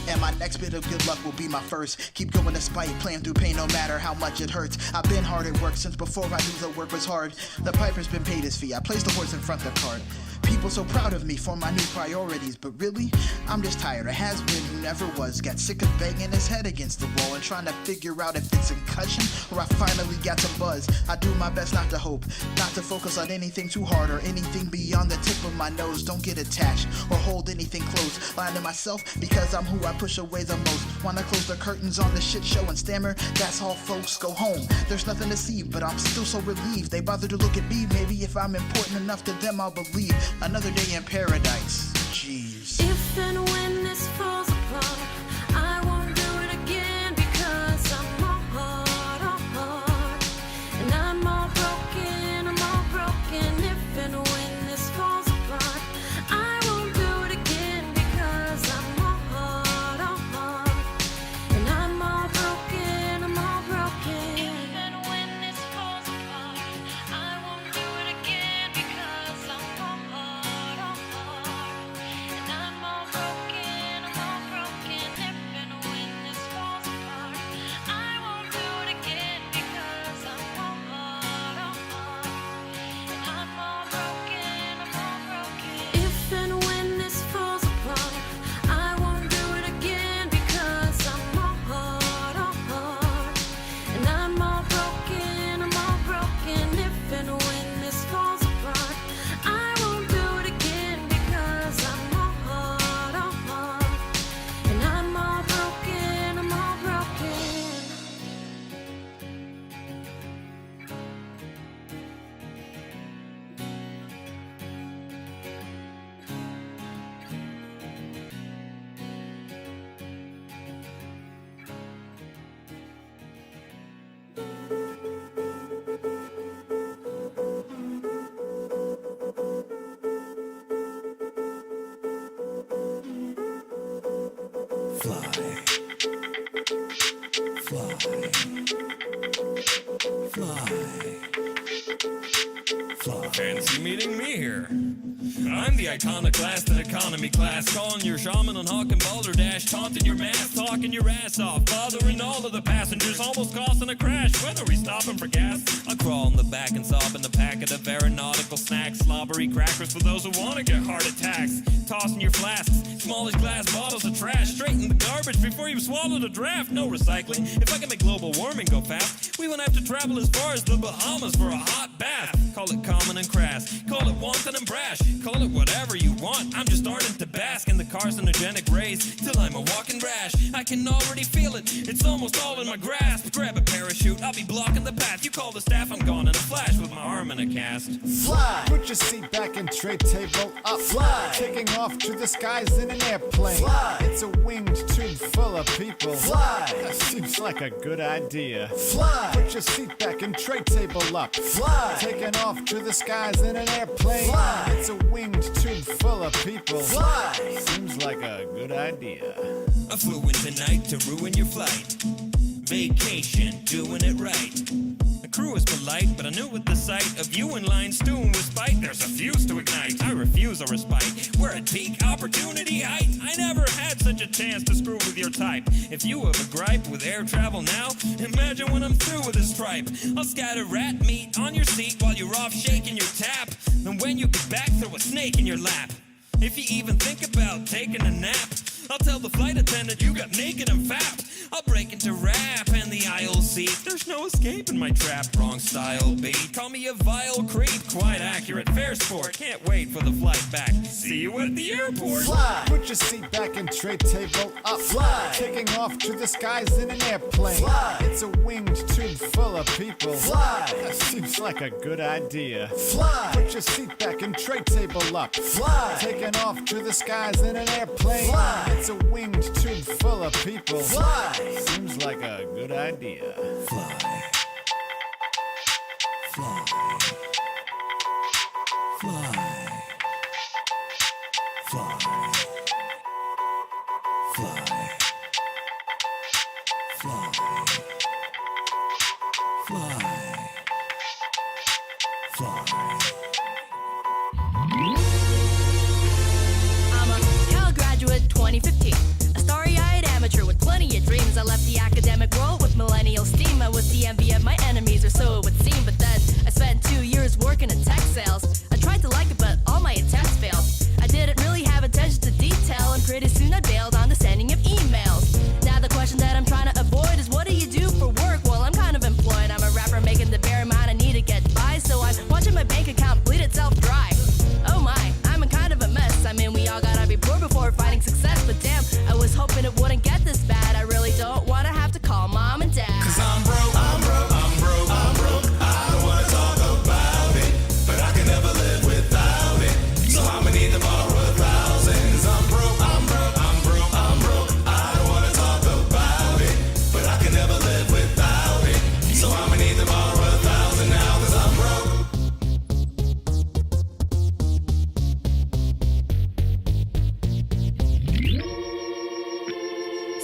And my next bit of good luck will be my first. Keep going despite playing through pain no matter how much it hurts. I've been hard at work since before I knew the work was hard. The piper's been paid his fee, I placed the horse in front of the cart. People so proud of me for my new priorities, but really, I'm just tired. A has-been who never was. Got sick of banging his head against the wall and trying to figure out if it's concussion or I finally got some buzz. I do my best not to hope, not to focus on anything too hard or anything beyond the tip of my nose. Don't get attached or hold anything close. Lying to myself because I'm who I push away the most. Wanna close the curtains on the shit show and stammer? That's all, folks, go home. There's nothing to see, but I'm still so relieved. They bother to look at me, maybe if I'm important enough to them, I'll believe. Another day in paradise. Jeez. If and when this falls apart, I won't do it again because I'm all hard, and I'm all broken, if and when this falls apart, I won't do it again because I'm all hard, and I'm all broken, if and when this falls apart, I won't do it again because I'm all hard, and I'm all broken, if and when this falls apart, I won't do it again because I'm all hard, and I'm all broken, if and when this falls apart, I won't do it again because I'm all hard, and I'm all broken, if and when this falls apart, I won't do it again because I'm all hard, and I'm all broken, Fancy meeting me here. I'm the iconoclast and economy class, calling your shaman on Hawk and Balderdash, taunting your mask, talking your ass off, bothering all of the passengers, almost causing a crash. When are we stopping for gas? I crawl in the back and sob in the packet of aeronautical snacks, slobbery crackers for those who want to get heart attacks, tossing your flasks, smallish glass bottles of trash, straight in the garbage before you've swallowed a draft. No recycling. If I can make global warming go fast, we won't have to travel as far as the Bahamas for a hot bath. Call it common and crass, call it wanton and brash, Call it whatever you want. I'm just starting to bask in the carcinogenic rays till I'm a walking rash. I can already feel it. It's almost all in my grasp. Grab a parachute. I'll be blocking the path. You call the staff. I'm gone in a flash with my arm in a cast. Fly. Put your seat back and tray table up. Fly. Taking off to the skies in an airplane. Fly. It's a winged tube full of people. Fly. That seems like a good idea. Fly. Put your seat back and tray table up. Fly. Taking off to the skies in an airplane. Fly. It's a winged tube full of people. Fly. Seems like a good idea. I flew in tonight to ruin your flight. Vacation, doing it right. The crew was polite, but I knew with the sight of you in line stewing with spite, there's a fuse to ignite. I refuse a respite. We're at peak opportunity height. I never had such a chance to screw with your type. If you have a gripe with air travel now, imagine when I'm through with this tripe. I'll scatter rat meat on your seat while you're off shaking your tap. And when you get back, throw a snake in your lap. If you even think about taking a nap, I'll tell the flight attendant you got naked and fapped. I'll break into rap in the aisle seat. There's no escaping my trap. Wrong style beat. Call me a vile creep. Quite accurate. Fair sport. Can't wait for the flight back. See you at the airport. Fly. Put your seat back and tray table up. Fly. Taking off to the skies in an airplane. Fly. It's a winged tube full of people. Fly. That seems like a good idea. Fly. Put your seat back and tray table up. Fly. Taking off to the skies in an airplane. Fly. It's a winged tube full of people. Fly. Seems like a good idea. Fly. Fly. Fly. Fly. Fly. Fly. Fly. Fly. I'm a Cal graduate 2015. A starry-eyed amateur with plenty of dreams. I left the academic world with millennial steam. I was the envy of my enemies, or so it would seem. But then I spent 2 years working in tech sales. I tried to like it, but all my attempts failed. I didn't really have attention to detail, and pretty soon I bailed on the sending of emails. Now the question that I'm trying to avoid is, what do you do for work? Well, I'm kind of employed. I'm a rapper making the bare amount I need to get by, so I'm watching my bank account bleed itself dry. Oh my, I'm in kind of a mess. I mean, we all gotta be poor before finding success, but damn, I was hoping it wouldn't get this bad. I really don't wanna have to call mom and dad. 'Cause I'm broke, I'm broke, I'm broke, I'm broke. I don't wanna talk about it, but I can never live without it. So I'ma need to borrow thousands. I'm broke, I'm broke, I'm broke, I'm broke. I don't wanna talk about it, but I can never live without it. So I'ma need to borrow 1,000 now, 'cause I'm broke.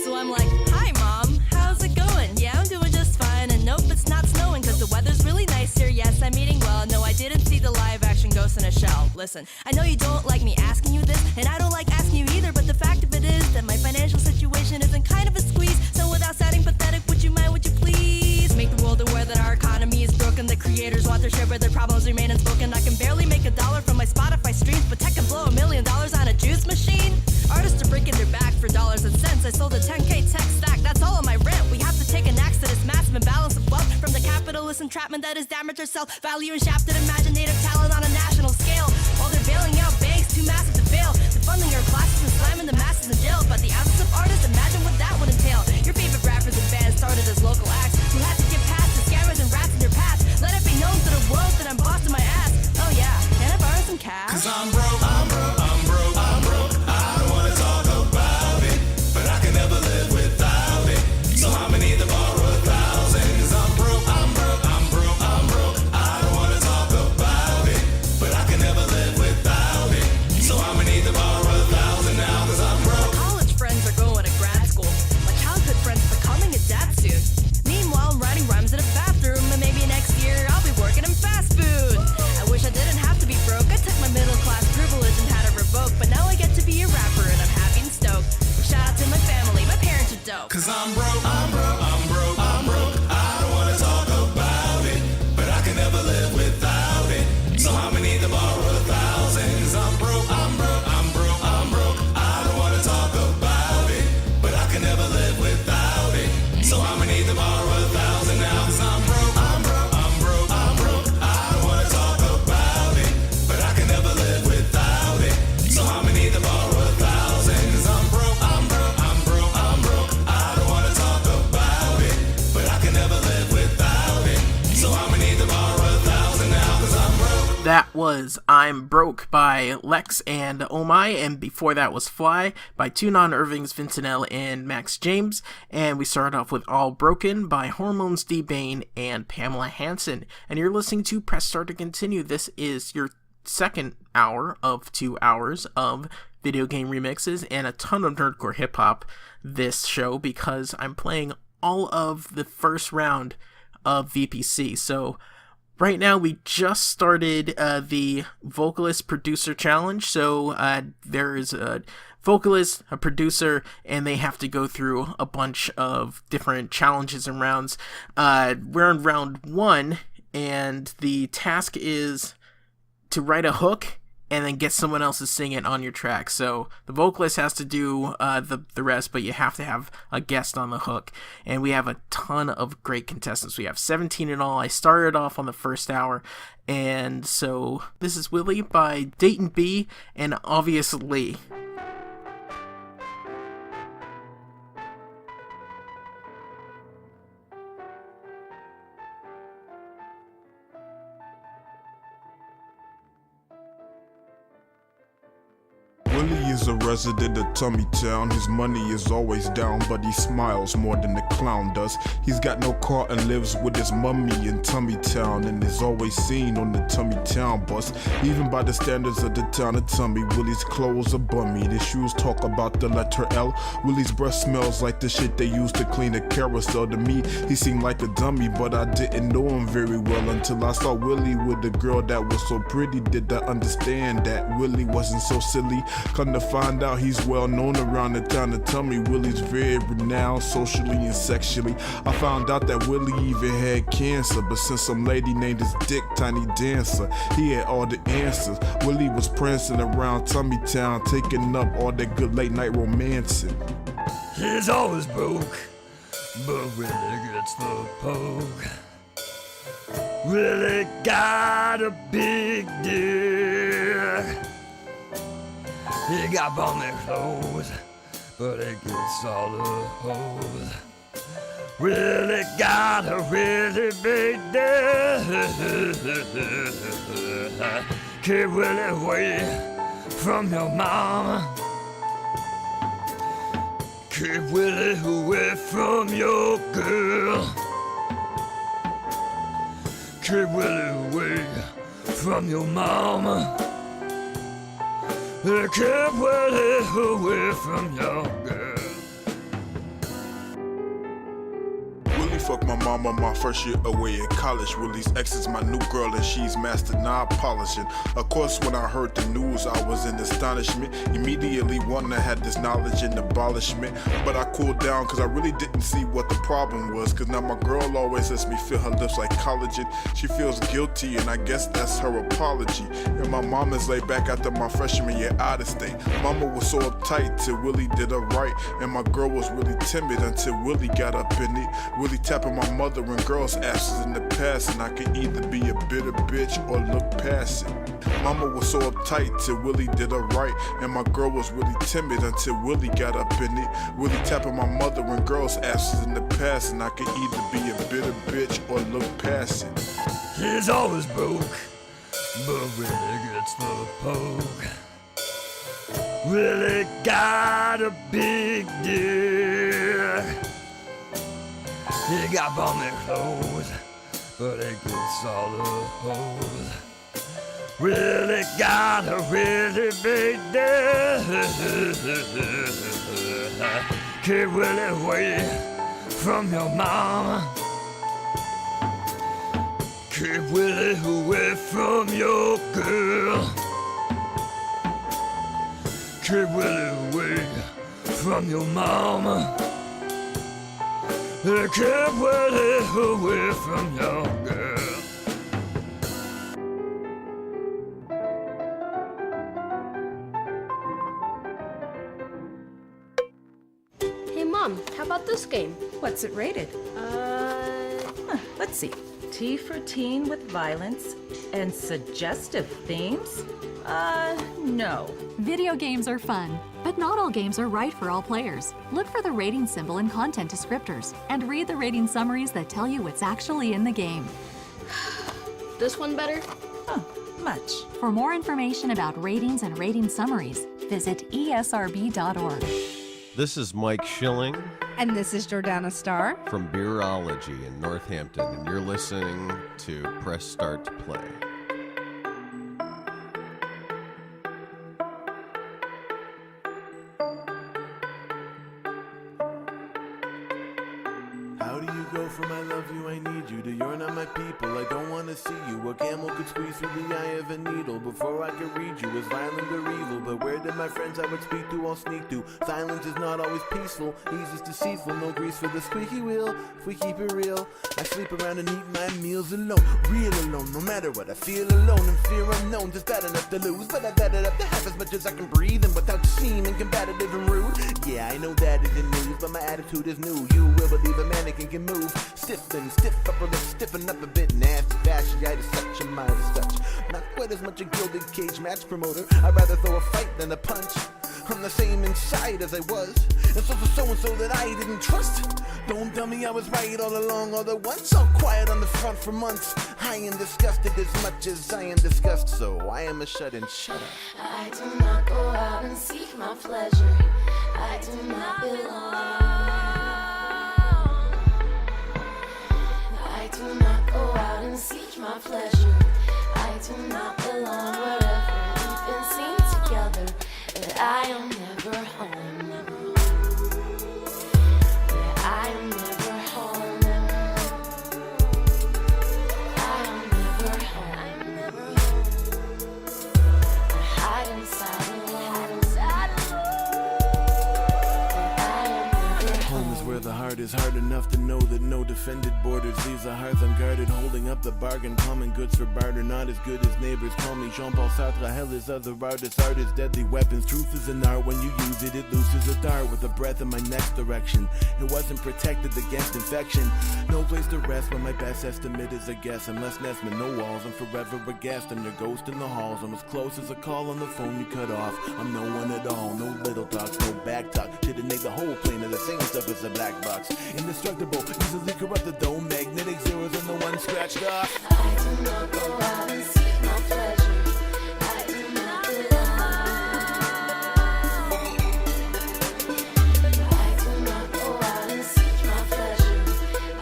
So I'm like, hi mom, how's it going? Yeah, I'm doing just fine. And nope, it's not snowing because the weather's really nice here. Yes, I'm eating well. No, I didn't see the live action Ghost in a Shell. Listen, I know you don't like me asking you this, and I don't like asking you either, but the fact of it is that my financial situation is in kind of a squeeze. So without sounding pathetic, would you mind, would you please make the world aware that our economy is broken? The creators want their share, but their problems remain unspoken. I can barely make $1 from my Spotify streams, but tech can blow $1 million on a juice machine. Artists are breaking their back for dollars and cents. I sold a 10K tech stack, that's all on my rent. We have to take an axe to this massive imbalance of wealth from the capitalist entrapment that has damaged our self-value and shafted imaginative talent on a national scale. While they're bailing out banks too massive to fail, they're funding our classes and slamming the masses in jail. But the absence of artists, imagine what that would entail. Your favorite rappers and bands started as local acts who had to get past the scammers and rats in their past. Let it be known to the world that I'm bossing my ass. Oh yeah, can I borrow some cash? 'Cause I'm broke, I'm broke, I'm broke, I'm broke. I don't wanna talk about it, but I can never live without it. So I'ma need to borrow 1,000. 'Cause I'm broke, I'm broke, I'm broke, I'm broke. I don't wanna talk about it, but I can never live without it. So I'ma need to borrow 1,000 now, 'cause I'm broke. My college friends are going to grad school. My childhood friends are becoming a dad soon. Meanwhile, I'm writing rhymes That was I'm Broke by Lex and Oh My, and before that was Fly by Tunon Irvings, Vincenell, and Max James, and we started off with All Broken by Hormones D. Bane and Pamela Hansen, and you're listening to Press Start to Continue. This is your second hour of 2 hours of video game remixes and a ton of nerdcore hip-hop this show, because I'm playing all of the first round of VPC, so right now, we just started the Vocalist Producer Challenge, so there is a vocalist, a producer, and they have to go through a bunch of different challenges and rounds. We're in round 1, and the task is to write a hook and then get someone else to sing it on your track. So the vocalist has to do the rest, but you have to have a guest on the hook. And we have a ton of great contestants. We have 17 in all. I started off on the first hour. And so this is Willie by Dayton B and Obviously. Willie is a resident of Tummy Town. His money is always down, but he smiles more than the clown does. He's got no car and lives with his mummy in Tummy Town, and is always seen on the Tummy Town bus. Even by the standards of the town of Tummy, Willie's clothes are bummy. The shoes talk about the letter L. Willie's breath smells like the shit they use to clean a carousel. To me, he seemed like a dummy, but I didn't know him very well until I saw Willie with a girl that was so pretty. Did I understand that Willie wasn't so silly? Come to find out, he's well known around the town of Tummy. Willie's very renowned socially and sexually. I found out that Willie even had cancer, but since some lady named his dick Tiny Dancer, he had all the answers. Willie was prancing around Tummy Town, taking up all that good late night romancing. He's always broke, but really gets the poke. Really got a big dick. He got bummy clothes, but it gets all the hoes. Really got a really big dick. Keep Willie away from your mama. Keep Willie away from your girl. Keep Willie away from your mama. Keep Willie away from your girl. Willie fucked my mama my first year away at college. Willie's ex is my new girl and she's mastered knob polishing. Of course, when I heard the news, I was in astonishment. Immediately wanting to have this knowledge and abolishment. But I cooled down cause I really didn't see what the problem was. Cause now my girl always lets me feel her lips like collagen. She feels guilty and I guess that's her apology. And my mama's laid back after my freshman year out of state. Mama was so uptight till Willie did her right. And my girl was really timid until Willie got up in it. Willie tapping my mother and girl's asses in the past, and I could either be a bitter bitch or look past it. Mama was so uptight till Willie did her right, and my girl was really timid until Willie got up in it. Willie tapping my mother and girl's asses in the past, and I could either be a bitter bitch or look past it. He's always broke, but really gets the poke. Really got a big dick. He got bummy clothes, but it gets all the hoes. Really got a really big dick. Keep Willie away from your mama. Keep Willie away from your girl. Keep Willie away from your mama. Keep Willie away from your girl. Hey Mom, how about this game? What's it rated? Let's see. T for teen with violence and suggestive themes? No. Video games are fun, but not all games are right for all players. Look for the rating symbol in content descriptors and read the rating summaries that tell you what's actually in the game. This one better? much. For more information about ratings and rating summaries, visit esrb.org. This is Mike Schilling. And this is Jordana Starr from Beerology in Northampton, and you're listening to Press Start to Play. How do you go from I love you, I need you to you're not my people, I don't want to see you? A camel could squeeze through the eye of a needle before I could read you as violent or evil. But where did my friends I would speak to all sneak to? Silence is not always peaceful, ease is deceitful, no grease for the squeaky wheel. If we keep it real, I sleep around and eat my meals alone, real alone, no matter what I feel alone. And fear unknown, just bad enough to lose, but I bet it up to have as much as I can breathe and without seeming combative and rude. Yeah, I know that isn't news, but my attitude is new. You will believe a mannequin can move. Stiff upper lip, stiffen up a bit, nasty fasciitis, such a mind as such. Not quite as much a gilded cage match promoter. I'd rather throw a fight than a punch. I'm the same inside as I was, and so for so-and-so that I didn't trust. Don't tell me I was right all along, all at once. All quiet on the front for months. I am disgusted as much as I am disgust, so I am a shut-in. Shut up. I do not go out and seek my pleasure. I do not belong. I do not go out and seek my pleasure. I do not belong wherever we've been seen together. But I am never home. Yeah, I am never home. I am never home. I am never home. I hide inside alone. Home is where the heart is hard enough to know that no defended borders leaves a hearth unguarded, holding up the bargain, common goods for barter, not as good as neighbors. Call me Jean-Paul Sartre, hell is other artists, art is deadly weapons. Truth is an art, when you use it, it looses a dart with a breath in my next direction. It wasn't protected against infection. No place to rest when my best estimate is a guess. I'm less Nesman, no walls, I'm forever a guest. I'm your ghost in the halls, I'm as close as a call on the phone you cut off. I'm no one at all, no little talks, no back talk. Should've made the whole plane of the same stuff as a black box. Indestructible, easily corruptible, magnetic zeros and the one scratched off. I do not go out and seek my pleasure. I do not belong. I do not go out and seek my pleasure.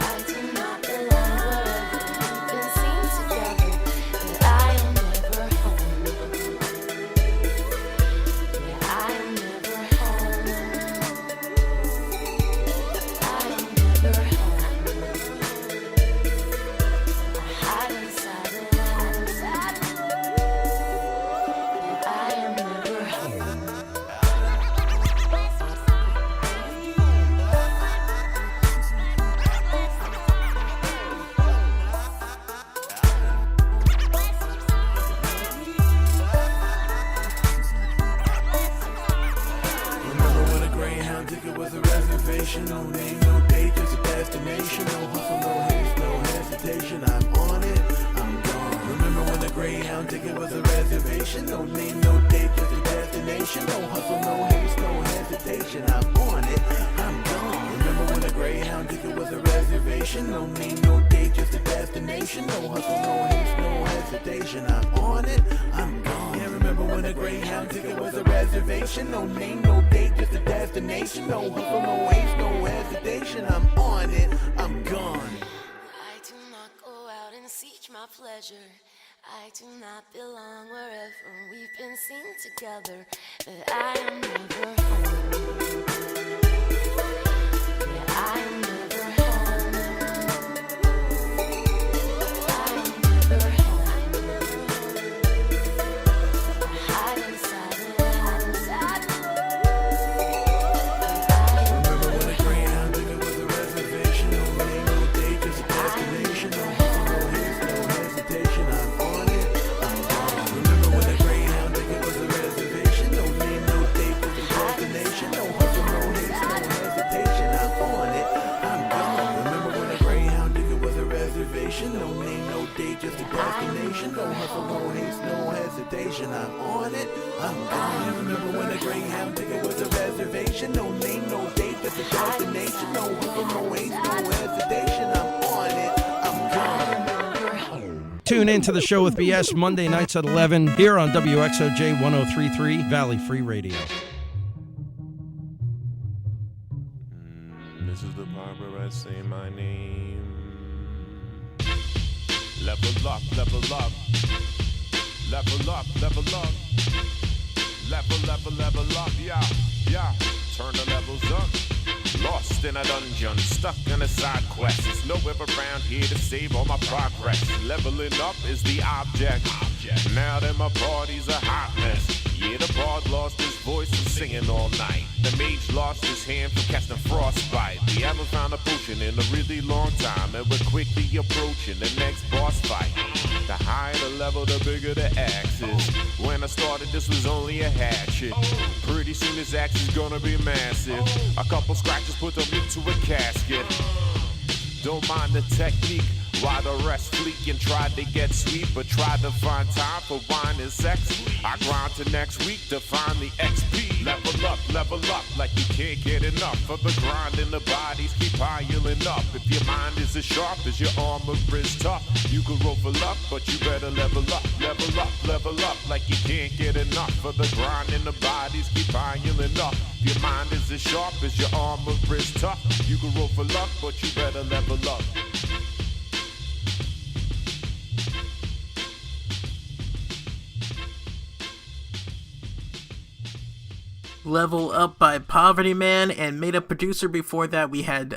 I do not belong wherever we've been seen together. But I am never home. Yeah, I am never home. I am never home. No name, no date, just a destination. No hustle, no haste, no hesitation. I'm on it, I'm gone. Remember when the Greyhound ticket was a reservation? No name, no date, just a destination. No hustle, no haste, no hesitation. I'm on it, I'm gone. Remember when the Greyhound ticket was a reservation? No name, no date, just a destination. No hustle, no haste, no hesitation. I'm on it, I'm gone. Yeah, remember when the Greyhound ticket was a reservation? No name, no date, just a destination. No hustle, no haste, no hesitation. I'm on it, I'm gone. I do not go out and seek my pleasure. I do not belong wherever we've been seen together. But I am never home. Yeah, I am never home. I am never home. I hide inside Remember when the Greyhound ticket was a reservation? No name, no date, just a destination. No hustle, no haste, no hesitation. I'm on it, I'm gone. Remember when the Greyhound ticket was a reservation? No name, no date, just a destination. No hustle, no haste, no hesitation. I'm on it, I'm gone. Remember when the Greyhound ticket was a reservation? No name, no date, just a destination. No hustle, no haste, no hesitation. I'm on it, I'm gone. Remember when the Greyhound ticket was a reservation? No name, no date, just a destination. No hustle, no haste, no hesitation. I'm on it, I'm gone. Tune in to the show with BS Monday nights at 11 here on WXOJ 103.3 Valley Free Radio. This is the part where I say my name. Level up, level up. Level up, level up. Level up, yeah. Turn the levels up. Lost in a dungeon, stuck in a side quest. There's nowhere around here to save all my progress. Leveling up is the object. Now that my party's a hot mess. Yeah, the bard lost his voice from singing all night. The mage lost his hand from casting frostbite. We haven't found a potion in a really long time, and we're quickly approaching the next boss fight. The higher the level, the bigger the axe is. When I started, this was only a hatchet. Pretty soon this axe is gonna be massive. A couple scratches put them into a casket. Don't mind the technique, while the rest fleek and tried to get sweet, but tried to find time for wine and sex. I grind to next week to find the XP. Level up, like you can't get enough of the grind, and the bodies keep piling up. If your mind is as sharp as your armor is tough, you can roll for luck, but you better level up, like you can't get enough of the grind, and the bodies keep piling up. If your mind is as sharp as your armor is tough, you can roll for luck, but you better level up. Level Up by Poverty Man, and Made Up Producer. Before that we had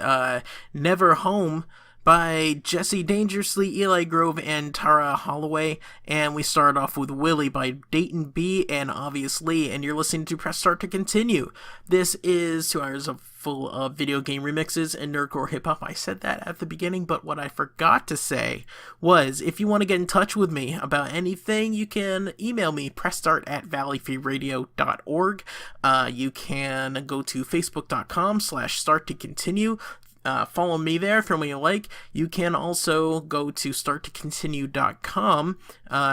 Never Home by Jesse Dangerously, Eli Grove, and Tara Holloway. And we started off with Willie by Dayton B and Obviously, and you're listening to Press Start to Continue. This is 2 hours of full of video game remixes and nerdcore hip-hop. I said that at the beginning, but what I forgot to say was, if you want to get in touch with me about anything, you can email me, pressstart@valleyfreeradio.org. You can go to facebook.com/starttocontinue. Follow me there from what you like. You can also go to starttocontinue.com.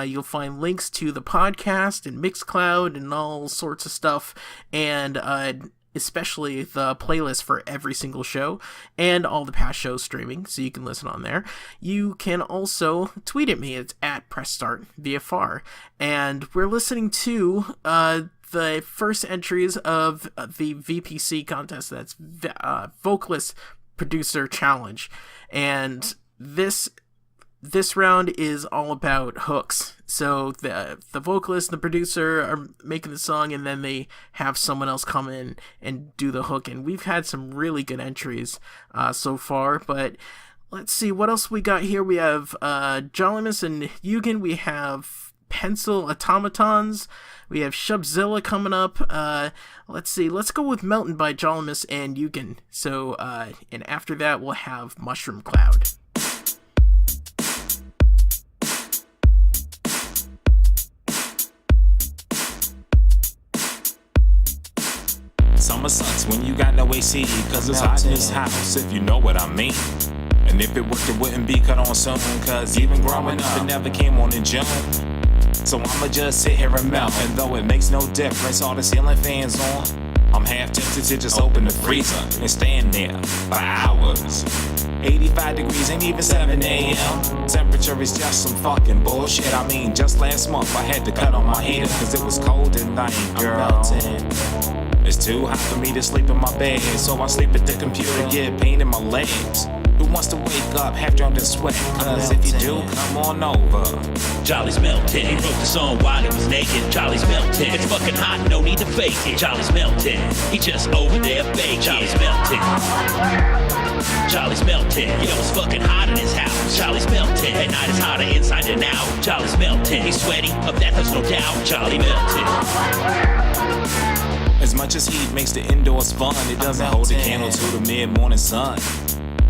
You'll find links to the podcast and Mixcloud and all sorts of stuff, and especially the playlist for every single show and all the past shows streaming, so you can listen on there. You can also tweet at me. It's at PressStartVFR. And we're listening to the first entries of the VPC contest. That's Vocalist Producer Challenge. And this round is all about hooks. So the vocalist and the producer are making the song, and then they have someone else come in and do the hook. And we've had some really good entries so far, but let's see what else we got here. We have Jolimus and Yugen. We have Pencil Automatons. We have Shubzilla coming up. Let's see. Let's go with Melton by Jolimus and Yugen. So, and after that, we'll have Mushroom Cloud. Summer sucks when you got no AC, cause it's hot in this house, if you know what I mean. And if it worked, it wouldn't be cut on soon, cause even growing up, it never came on in June. So I'ma just sit here and melt, and though it makes no difference, all the ceiling fans on, I'm half tempted to just open the freezer and stand there for hours. 85 degrees, ain't even 7 a.m. Temperature is just some fucking bullshit. I mean, just last month I had to cut on my heater, cause it was cold at night, girl. It's too hot for me to sleep in my bed, so I sleep at the computer, get pain in my legs. Who wants to wake up half drowned in sweat? Cause if you do, come on over. Charlie's melted. He wrote the song while he was naked. Charlie's melted. It's fucking hot, no need to fake it. Charlie's melted. He just over there baking. Charlie's melted. Charlie's melted. Yo, it's fucking hot in his house. Charlie's melted. At night it's hotter inside than out. Charlie's melted. He's sweaty, of that there's no doubt. Charlie melted. As much as heat makes the indoors fun, it doesn't hold a candle to the mid-morning sun.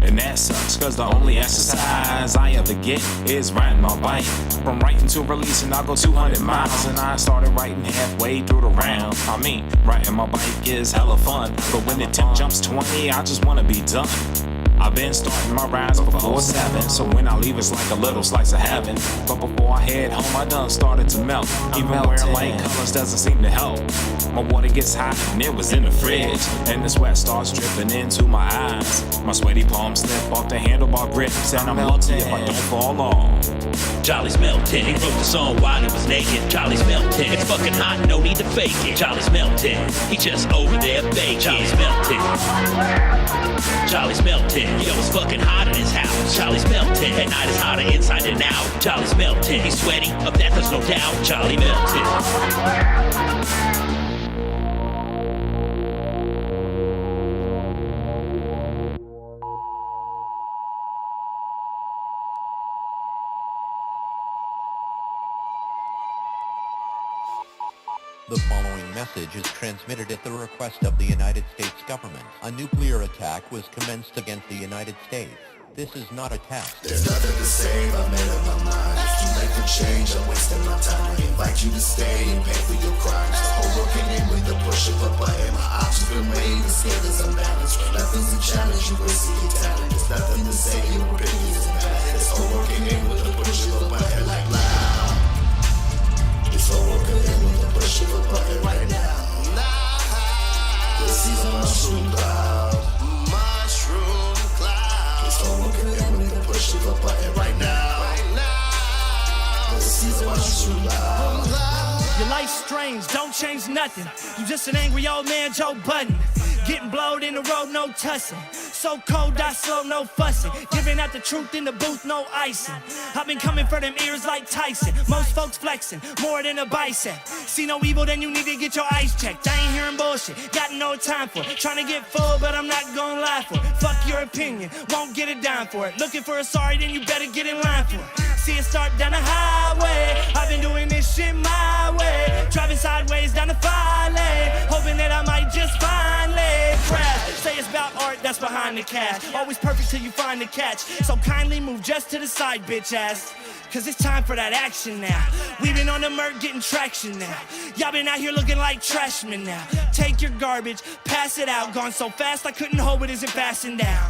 And that sucks, cause the only exercise I ever get is riding my bike. From writing to releasing, I'll go 200 miles, and I started writing halfway through the round. I mean, riding my bike is hella fun, but when the temp jumps 20, I just wanna be done. I've been starting my rise before 7, so when I leave it's like a little slice of heaven. But before I head home I done started to melt. Even wearing light colors doesn't seem to help. My water gets hot and it was in the fridge, and the sweat starts dripping into my eyes. My sweaty palms slip off the handlebar grips, and I'm lucky if I don't fall off. Charlie's melting. He wrote the song while he was naked. Charlie's melting. It's fucking hot, no need to fake it. Charlie's melting. He just over there baking. Charlie's melting. Charlie's melting. Yo, it's fucking hot in his house. Charlie's melting. At night it's hotter inside and out. Charlie's melting. He's sweaty, of that there's no doubt. Charlie melting. The following message is transmitted at the request of the United States government. A nuclear attack was commenced against the United States. This is not a test. There's nothing to say, I made up my mind. It's too late for change, I'm wasting my time. I invite you to stay and pay for your crimes. The whole world came in with the push of a button. My options been weighed, the scale is unbalanced. Nothing's a challenge, you wasting your talent. There's nothing to say, your opinions invalid. This whole world came in with the push of a button like loud. This whole world came in with the push of a button right now. This is a mushroom cloud. Mushroom cloud. This whole world came in with the push of a button right now. This is a mushroom cloud. Your life's strange, don't change nothing. You just an angry old man, Joe Budden. Getting blowed in the road, no tussing. So cold, I slow, no fussing. Giving out the truth in the booth, no icing. I've been coming for them ears like Tyson. Most folks flexing, more than a bicep. See no evil, then you need to get your eyes checked. I ain't hearing bullshit, got no time for it. Trying to get full, but I'm not gonna lie for it. Fuck your opinion, won't get a dime for it. Looking for a sorry, then you better get in line for it. See it start down the highway. I've been doing this shit my way. Driving sideways down the 5-lane, hoping that I might just finally crash. Say it's about art that's behind the cash. Always perfect till you find the catch. So kindly move just to the side, bitch ass. Cause it's time for that action now. We been on the murk getting traction now. Y'all been out here looking like trashmen now. Take your garbage, pass it out. Gone so fast I couldn't hold it, isn't passing down.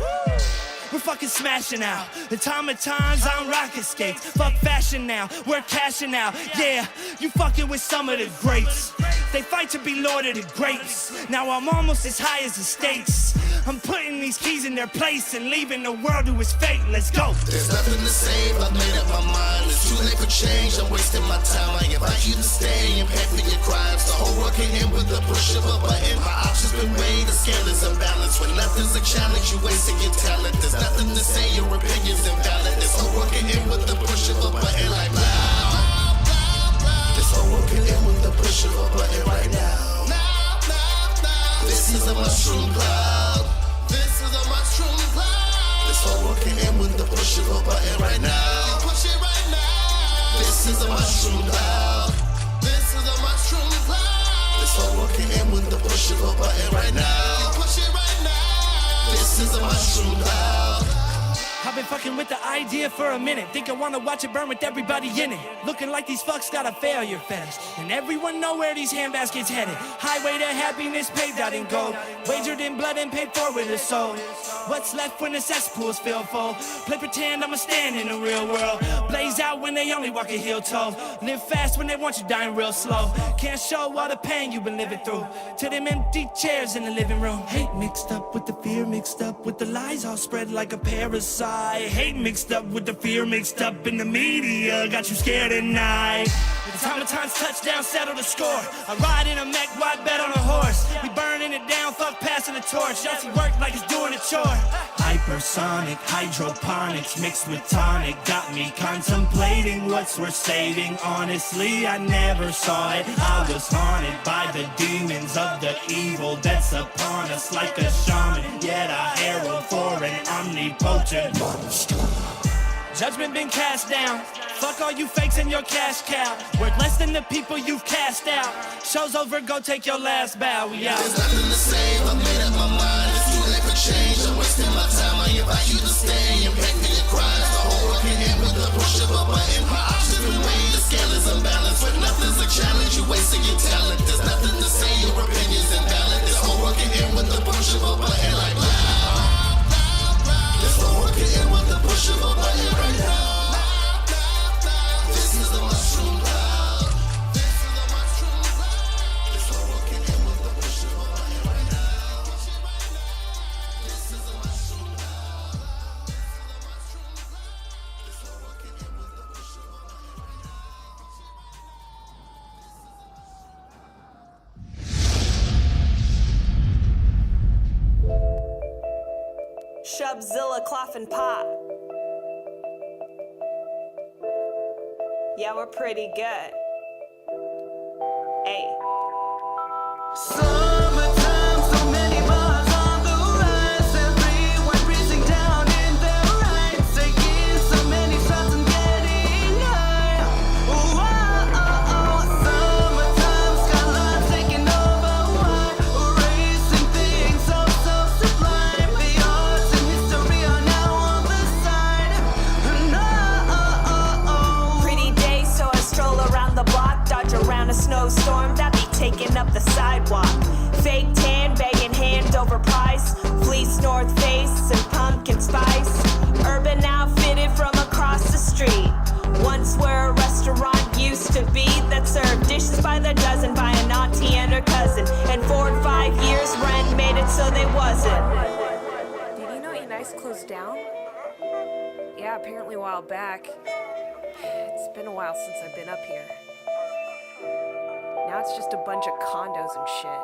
We're fucking smashing out. The time of times on rocket skates. Fuck fashion now, we're cashing out. Yeah, you fucking with some of the greats. They fight to be lord of the grapes. Now I'm almost as high as the states. I'm putting these keys in their place and leaving the world to its fate. Let's go. There's nothing to say, I've made up my mind. It's too late for change, I'm wasting my time. I invite you to stay and pay for your crimes. The whole world came in with the push of a button. My options been weighed, the scale is unbalanced. When nothing's a challenge, you wasting your talent. There's nothing to say, your opinion's invalid. This whole world came in with the push of a button like loud. This whole world came in with the push of a button right now. This is a mushroom cloud. This is a mushroom cloud. This whole world came in with the push of a button right now. Push it right now. This is a mushroom cloud. This is a mushroom cloud. This whole world came in with the push of a button right now. Push it right now. This is a mushroom cloud. I've been fucking with the idea for a minute. Think I wanna watch it burn with everybody in it. Looking like these fucks got a failure fetish. And everyone know where these handbaskets headed. Highway to happiness paved out in gold. Wagered in blood and paid for with a soul. What's left when the cesspools feel full? Play pretend I'ma stand in the real world. Blaze out when they only walk a heel toe. Live fast when they want you dying real slow. Can't show all the pain you've been living through. To them empty chairs in the living room. Hate mixed up with the fear, mixed up with the lies, all spread like a parasite. Hate mixed up with the fear, mixed up in the media. Got you scared at night. The time of times touchdown, settle the score. I ride in a mech, wide bet on a horse. We burning it down, fuck passing the torch. Y'all see work like it's doing a chore. Hypersonic, hydroponics mixed with tonic. Got me contemplating what's worth saving. Honestly, I never saw it. I was haunted by the demons of the evil that's upon us like a shaman. Yet I herald for an omnipotent monster. Judgment been cast down. Fuck all you fakes and your cash cow. Worth less than the people you've cast out. Show's over, go take your last bow. We out. There's nothing to say, I made up my mind. It's too late for change, I'm wasting my time. I invite you to stay and pay for your crimes. The whole world can end with the push of a button. My options been weighed, the scale is unbalanced. But nothing's a challenge, you wasting your talent. There's nothing to say, your opinion's invalid. This whole world can end with the push of a button like loud. Shubzilla, Cloth, and Pop. Yeah, we're pretty good. Hey. Summertime, so many bars on the rise. Everyone breezing down in their rights, taking so many shots and getting high. Oh, summertime, Schala taking over. Why? Erasing things so sublime. The arts and history are now on the side. No. Pretty day, so I stroll around the block, dodge around a snowstorm that be taking up the sidewalk. Fake tan, begging hand over price. Fleece, North Face, and pumpkin spice. Urban outfitted from across the street. Once where a restaurant used to be that served dishes by the dozen by an auntie and her cousin. And 4 or 5 years, rent made it so they wasn't. Did you know Nice closed down? Yeah, apparently a while back. It's been a while since I've been up here. Now it's just a bunch of condos and shit.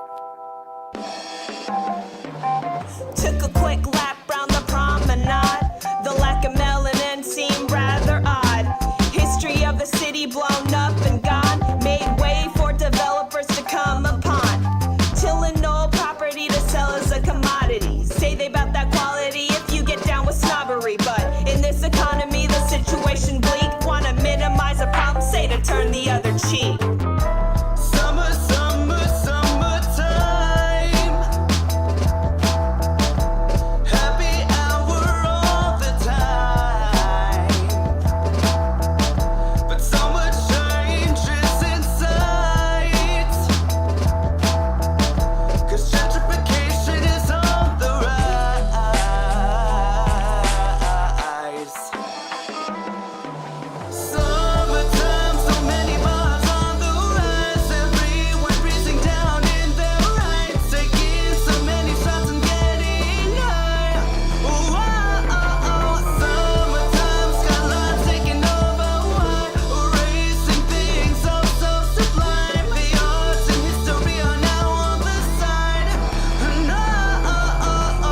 Took a quick lap round the promenade. The lack of melanin seemed rather odd. History of the city blown up and gone. Made way for developers to come upon. Tilling old property to sell as a commodity. Say they bout that quality if you get down with snobbery. But in this economy, the situation bleak. Wanna minimize a problem, say to turn the other cheek. Summertime. Happy hour all the time. But so much changes inside. 'Cause gentrification is on the rise. Summertime, so many bars on the rise. Everyone breezing down in their rights, taking so many shots and getting high. Summertime, Schala taking over. Why? Erasing things so sublime. The arts and history are now on the side. No.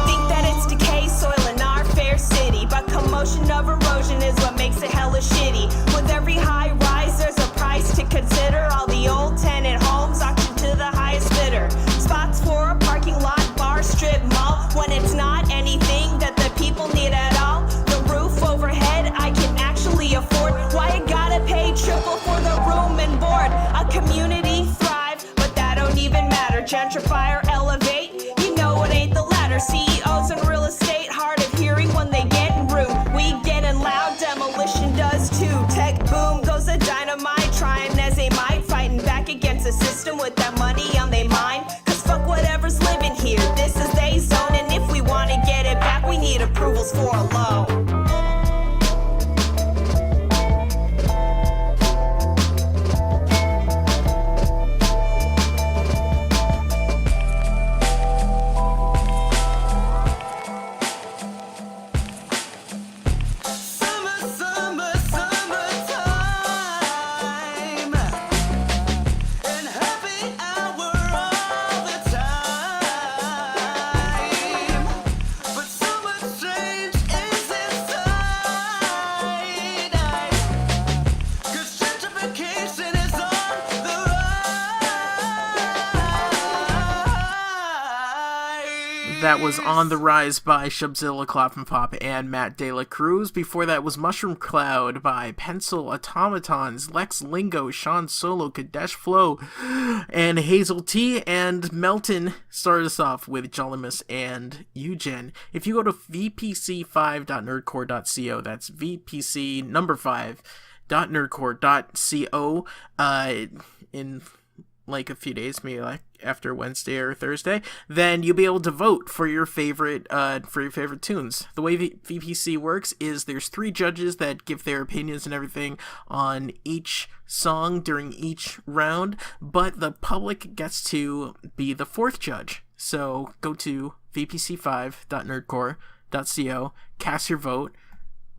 Think that it's decay, soil in our fair city. But commotion of erosion is what makes it hella shitty. With every high rise, there's a price to consider. All the old tenant homes auction to the highest bidder. Spots for a parking lot, bar, strip mall. When it's not anything that the people need at all. The roof overhead I can actually afford. Why I gotta pay triple for the room and board? A community thrive, but that don't even matter. Gentrify or elevate, you know it ain't the latter. CEOs in real estate, hard of hearing when they get in room. We getting loud, demolition does too. Tech boom, goes the dynamite, trying as they might. Fighting back against the system with that money on their mind. 'Cause fuck whatever's living here, this is they zone. And if we wanna get it back, we need approvals for a loan. Summertime. And happy hour all the time. But so much change is inside. 'Cause gentrification is on the rise. That was On the Rise by Shubzilla, Clop and Pop, and Matt De La Cruz. Before that was Mushroom Cloud by Pencil Automatons, Lex Lingo, Sean Solo, Kadesh Flow, and Hazel T. And Melton started us off with Jolimus and Eugen. If you go to vpc5.nerdcore.co, that's VPC number 5.nerdcore.co, in like a few days, maybe like after Wednesday or Thursday, then you'll be able to vote for your favorite tunes. The way VPC works is there's 3 judges that give their opinions and everything on each song during each round, but the public gets to be the 4th judge. So go to vpc5.nerdcore.co, cast your vote,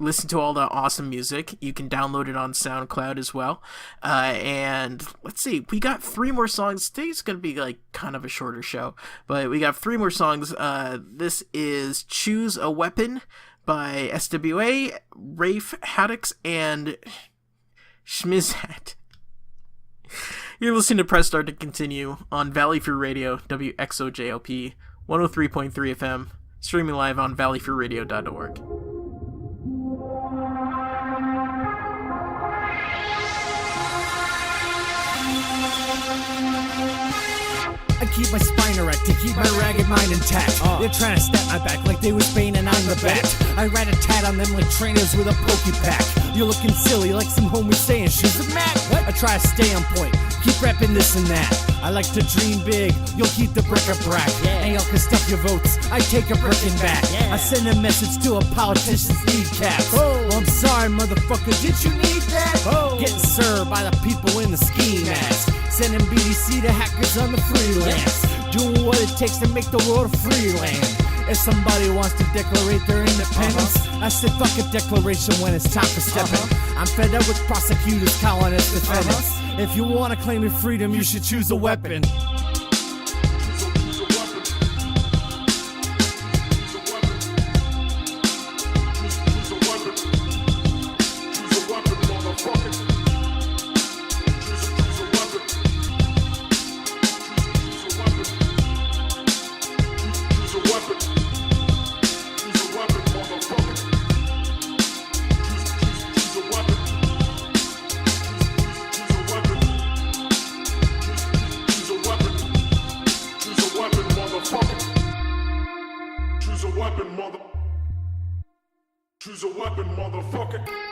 listen to all the awesome music. You can download it on SoundCloud as well. And let's see, we got 3 more songs. Today's going to be like kind of a shorter show, but we got 3 more songs. This is Choose a Weapon by SWA, Rafe Haddix, and Schmizhat. You're listening to Press Start to Continue on Valley Free Radio, WXOJLP, 103.3 FM, streaming live on valleyfreeradio.org. I keep my spine erect to keep my ragged mind intact. They're trying to step my back like they was Bane and I'm the bat. I rat-a-tat on them like trainers with a pokey pack. You're looking silly like some homies saying she's a mat. I try to stay on point, keep repping this and that. I like to dream big, you'll keep the bric-a-brac. And y'all can stuff your votes, I take a brickin' back. I send a message to a politician's kneecaps. I'm sorry motherfucker, did you need that? Getting served by the people in the ski mask. Sending BDC to hackers on the freelance. Doing what it takes to make the world a free land. If somebody wants to declarate their independence, I said fuck a declaration when it's time for stepping. I'm fed up with prosecutors calling us defendants. If you want to claim your freedom, you should choose a weapon.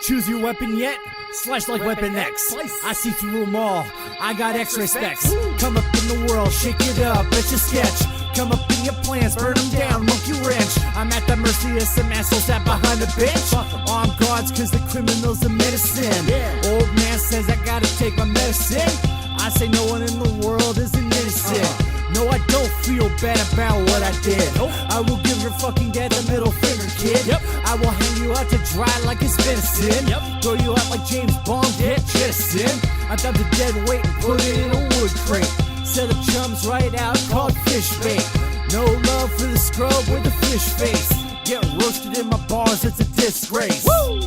Choose your weapon yet? Slash like Weapon X. I see through them all. I got X-ray specs. Come up in the world, shake it up, it's your sketch. Come up in your plans, burn them down, monkey wrench. I'm at the mercy of some assholes that behind the bench. Armed guards cause the criminals are medicine. Old man says I gotta take my medicine. I say no one in the world is an innocent. No, I don't feel bad about what I did. I will give your fucking dad the middle finger, kid. I will hang you out to dry like it's venison. Throw you out like James Bond, get jettison. I dumped the dead weight and put it in a wood crate. Set up chums right out called fish bait. No love for the scrub with the fish face. Get roasted in my bars, it's a disgrace. Woo!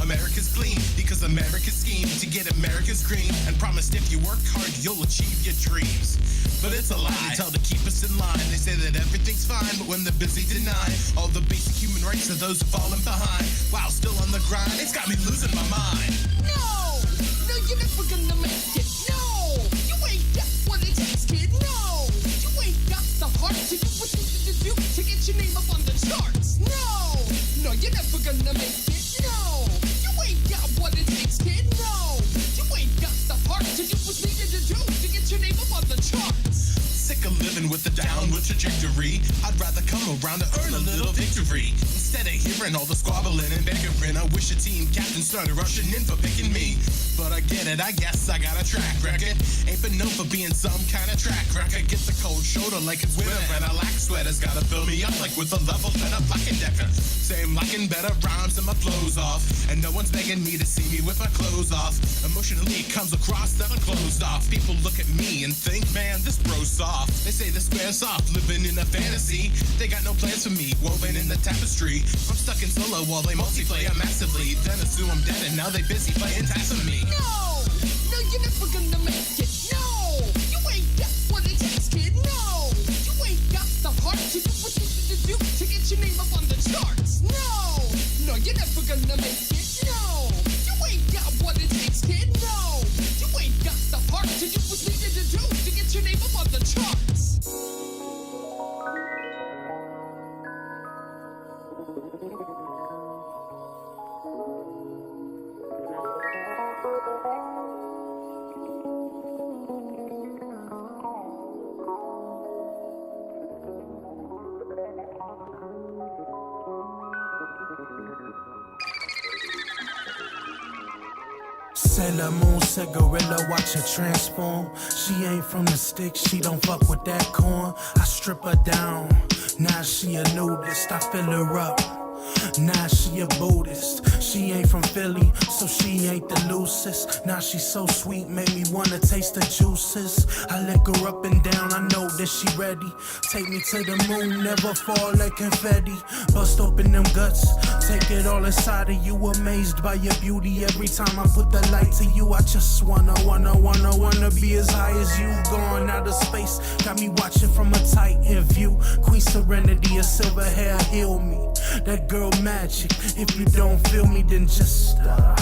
America's clean because America's scheme to get America's cream and promised if you work hard you'll achieve your dreams. But it's a lie they tell to keep us in line. They say that everything's fine, but when they're busy denying all the basic human rights of those who've fallen behind, while still on the grind, it's got me losing my mind. No, you're never gonna make it. No, you ain't got what it takes, kid. No, you ain't got the heart to do what you need to do to get your name up on the charts. No, you're never gonna make it. No, you ain't got what it takes, kid. No, you ain't got the heart to do what's needed to do to get your name up on the charts. Sick of living with the downward a trajectory. I'd rather come around to earn a little victory. Instead of hearing all the squabbling and bickering, I wish a team captain started rushing in for picking me. But I get it, I guess I got a track record. Ain't been known for being some kind of track record. Get the cold shoulder like it's winter, and I lack sweaters. Gotta fill me up like with a level better Black and Decker. Same lacking better rhymes and my flow's off. And no one's begging me to see me with my clothes off. Emotionally comes across that I'm closed off. People look at me and think, man, this bro's soft. They say the square's soft, living in a fantasy. They got no plans for me, woven in the tapestry. I'm stuck in solo while they multiplayer massively. Then assume I'm dead and now they busy playing tax on me. No, you're never gonna make it. No, you ain't got what it takes, kid. No, you ain't got the heart to do what you need to do to get your name up on the charts. No, you're never gonna make it. No, you ain't got what it takes, kid. No, you ain't got the heart to do what you need to do to get your name up on the charts. Sailor Moon, cigarilla, watch her transform. She ain't from the sticks, she don't fuck with that corn. I strip her down, now she a nudist. I fill her up, now she a Buddhist. She ain't from Philly, so she ain't the loosest. Now she so sweet, made me wanna taste the juices. I lick her up and down, I know that she ready. Take me to the moon, never fall like confetti. Bust open them guts, take it all inside of you. Amazed by your beauty every time I put the light to you. I just wanna be as high as you. Going out of space, got me watching from a tight end view. Queen Serenity, a silver hair, heal me. That girl magic, if you don't feel me, then just stop.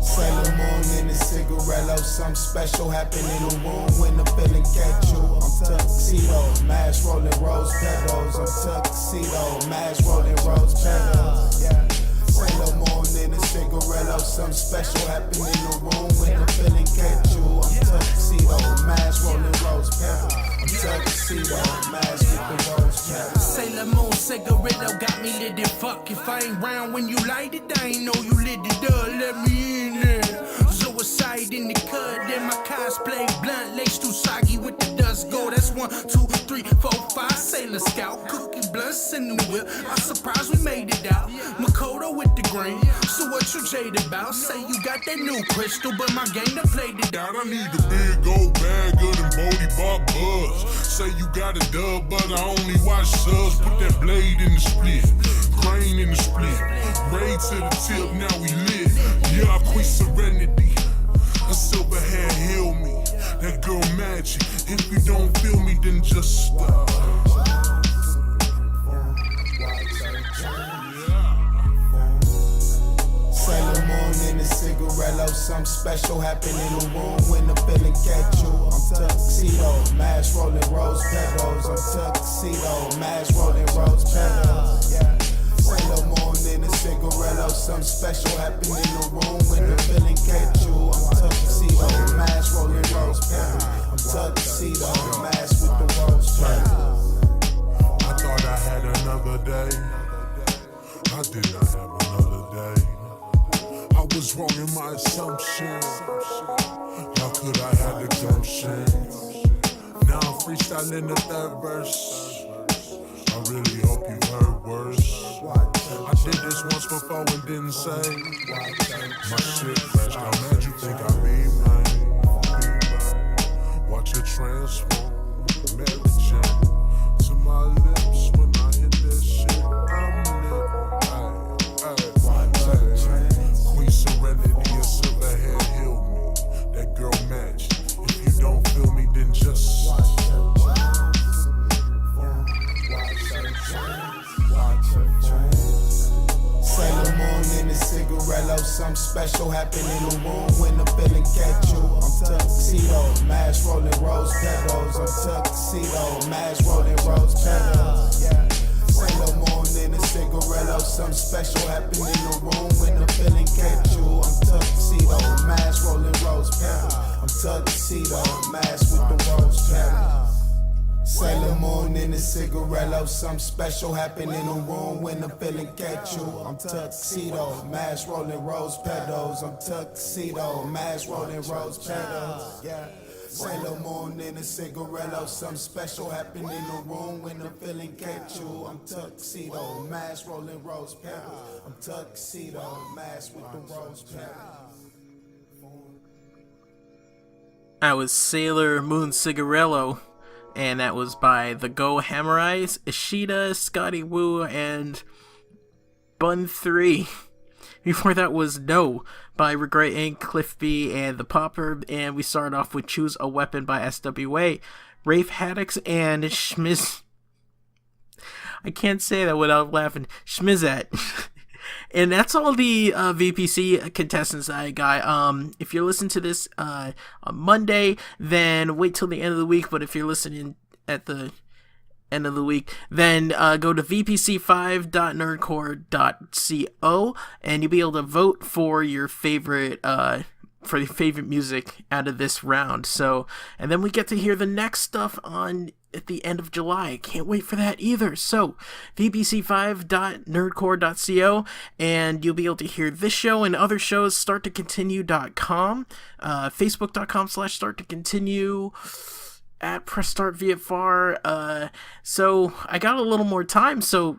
Sailor Moon in the cigarello, something special happen in the room when the feeling catch you. I'm tuxedo, mash rolling rose petals. I'm tuxedo, mash rolling rose petals. Yeah. Sailor Moon in the cigarello, something special happen in the room when the feeling catch you. I'm tuxedo, mash rolling rose petals. I'm tuxedo, mash with the rose petals. Sailor Moon cigaretto got me lit as fuck. If I ain't round when you light it, I ain't know you lit it up. Let me in there. Suicide in the cut, then my cosplay blunt laced too soggy with the dust go. That's 1, 2, 3, 4, 5. Sailor Scout, cookie blunts in the whip. I'm surprised we made it out. Makoto with the green. So what you jaded about? Say you got that new crystal, but my game done played it out. I need a big old bag of them Bodie Bob Buzz. Say you got a dub, but I only watch subs. Put that blade in the split, crane in the split. Raid to the tip, now we lit. Yeah, I Queen Serenity. A silver hair heal me. That girl magic. If you don't feel me, then just stop. Sailor Moon in the cigarello, something special happen in the room when the feeling catch you. I'm tuxedo, mash rolling rose petals. I'm tuxedo, mash rolling rose petals. Yeah. Sailor Moon in the cigarello, something special happen in the room when the feeling catch you. I'm tuxedo, mash rolling rose petals. I'm tuxedo, mash with the rose petals. I thought I had another day. I did not have another day. I was wrong in my assumption. How could I have the gumption? Now I'm freestyling the third verse. I really hope you've heard worse. I did this once before and didn't say. My shit crashed. How mad you think I be, man? Watch it transform. Mary Jane to my lips when I hit that shit. I'm lit. Queen Serenity, a silver hair heal me. That girl match. If you don't feel me, then just watch her. Sailor Moon in the cigarello, something special happen in the room when the feeling catch you. I'm tuxedo, mash rolling rose petals. I'm tuxedo, mash rolling rose petals. Yeah. Sailor Moon in a cigarillo, something special happened in the room when the feeling catch you. I'm tuxedo, mask rolling rose petals. I'm tuxedo, mask with the rose petals. Sailor Moon in a cigarillo, something special happened in the room when the feeling catch you. I'm tuxedo, mask rolling rose petals. I'm tuxedo, mask rolling rose petals. Yeah. Sailor Moon in a cigarillo, something special happened in the room when the feeling catch you. I'm tuxedo, mask rolling rose petals. I'm tuxedo, mask with the rose petals. That was Sailor Moon Cigarillo, and that was by the Go Hammerize, Ishida, Scotty Woo, and Bun 3. Before that was No by Regret Inc., Cliff B, and The Popper, and we started off with Choose a Weapon by SWA, Rafe Haddix, and Schmiz. I can't say that without laughing. Schmizat. And that's all the VPC contestants I got. If you're listening to this on Monday, then wait till the end of the week. But if you're listening at the end of the week, then go to vpc5.nerdcore.co and you'll be able to vote for your favorite music out of this round. So, and then we get to hear the next stuff on at the end of July. Can't wait for that either. So, vpc5.nerdcore.co, and you'll be able to hear this show and other shows, starttocontinue.com, facebook.com/starttocontinue, at Press Start VFR. So, I got a little more time, so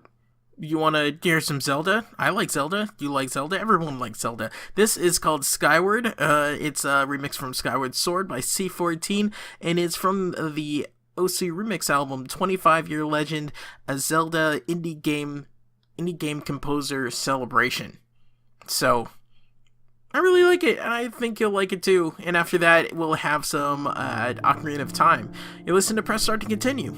you want to hear some Zelda? I like Zelda. You like Zelda? Everyone likes Zelda. This is called Skyward. It's a remix from Skyward Sword by C14, and it's from the OC Remix album, 25-Year Legend, a Zelda indie game composer celebration. So, I really like it, and I think you'll like it too. And after that, we'll have some Ocarina of Time. You listen to Press Start to Continue.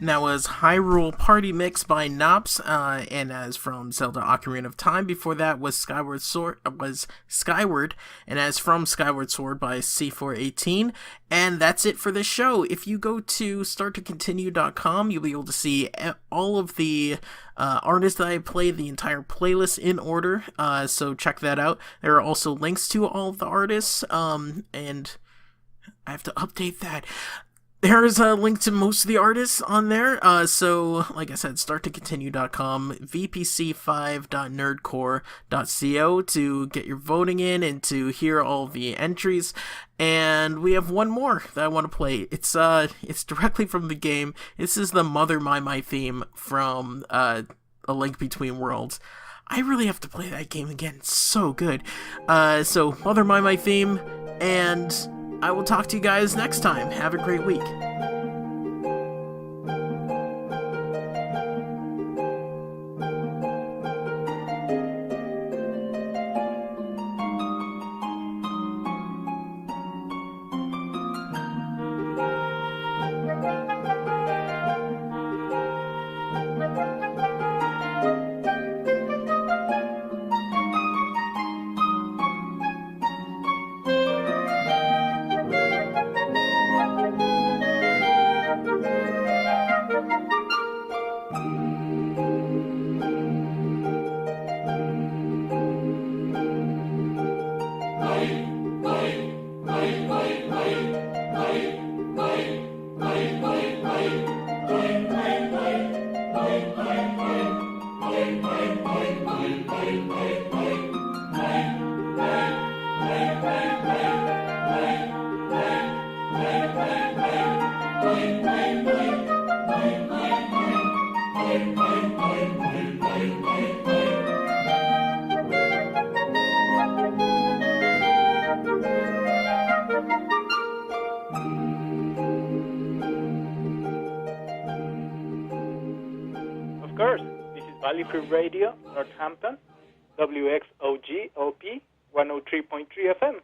And that was Hyrule Party Mix by Nops, and as from Zelda Ocarina of Time. Before that was Skyward, and as from Skyward Sword by C418. And that's it for this show. If you go to starttocontinue.com, you'll be able to see all of the artists that I played, the entire playlist in order, so check that out. There are also links to all of the artists, and I have to update that. There's a link to most of the artists on there, so like I said, starttocontinue.com, vpc5.nerdcore.co to get your voting in and to hear all the entries. And we have one more that I want to play. It's directly from the game. This is the Mother My theme from A Link Between Worlds. I really have to play that game again. It's so good. So Mother My theme, and I will talk to you guys next time. Have a great week. Radio, Northampton, WXOG OP 103.3 FM.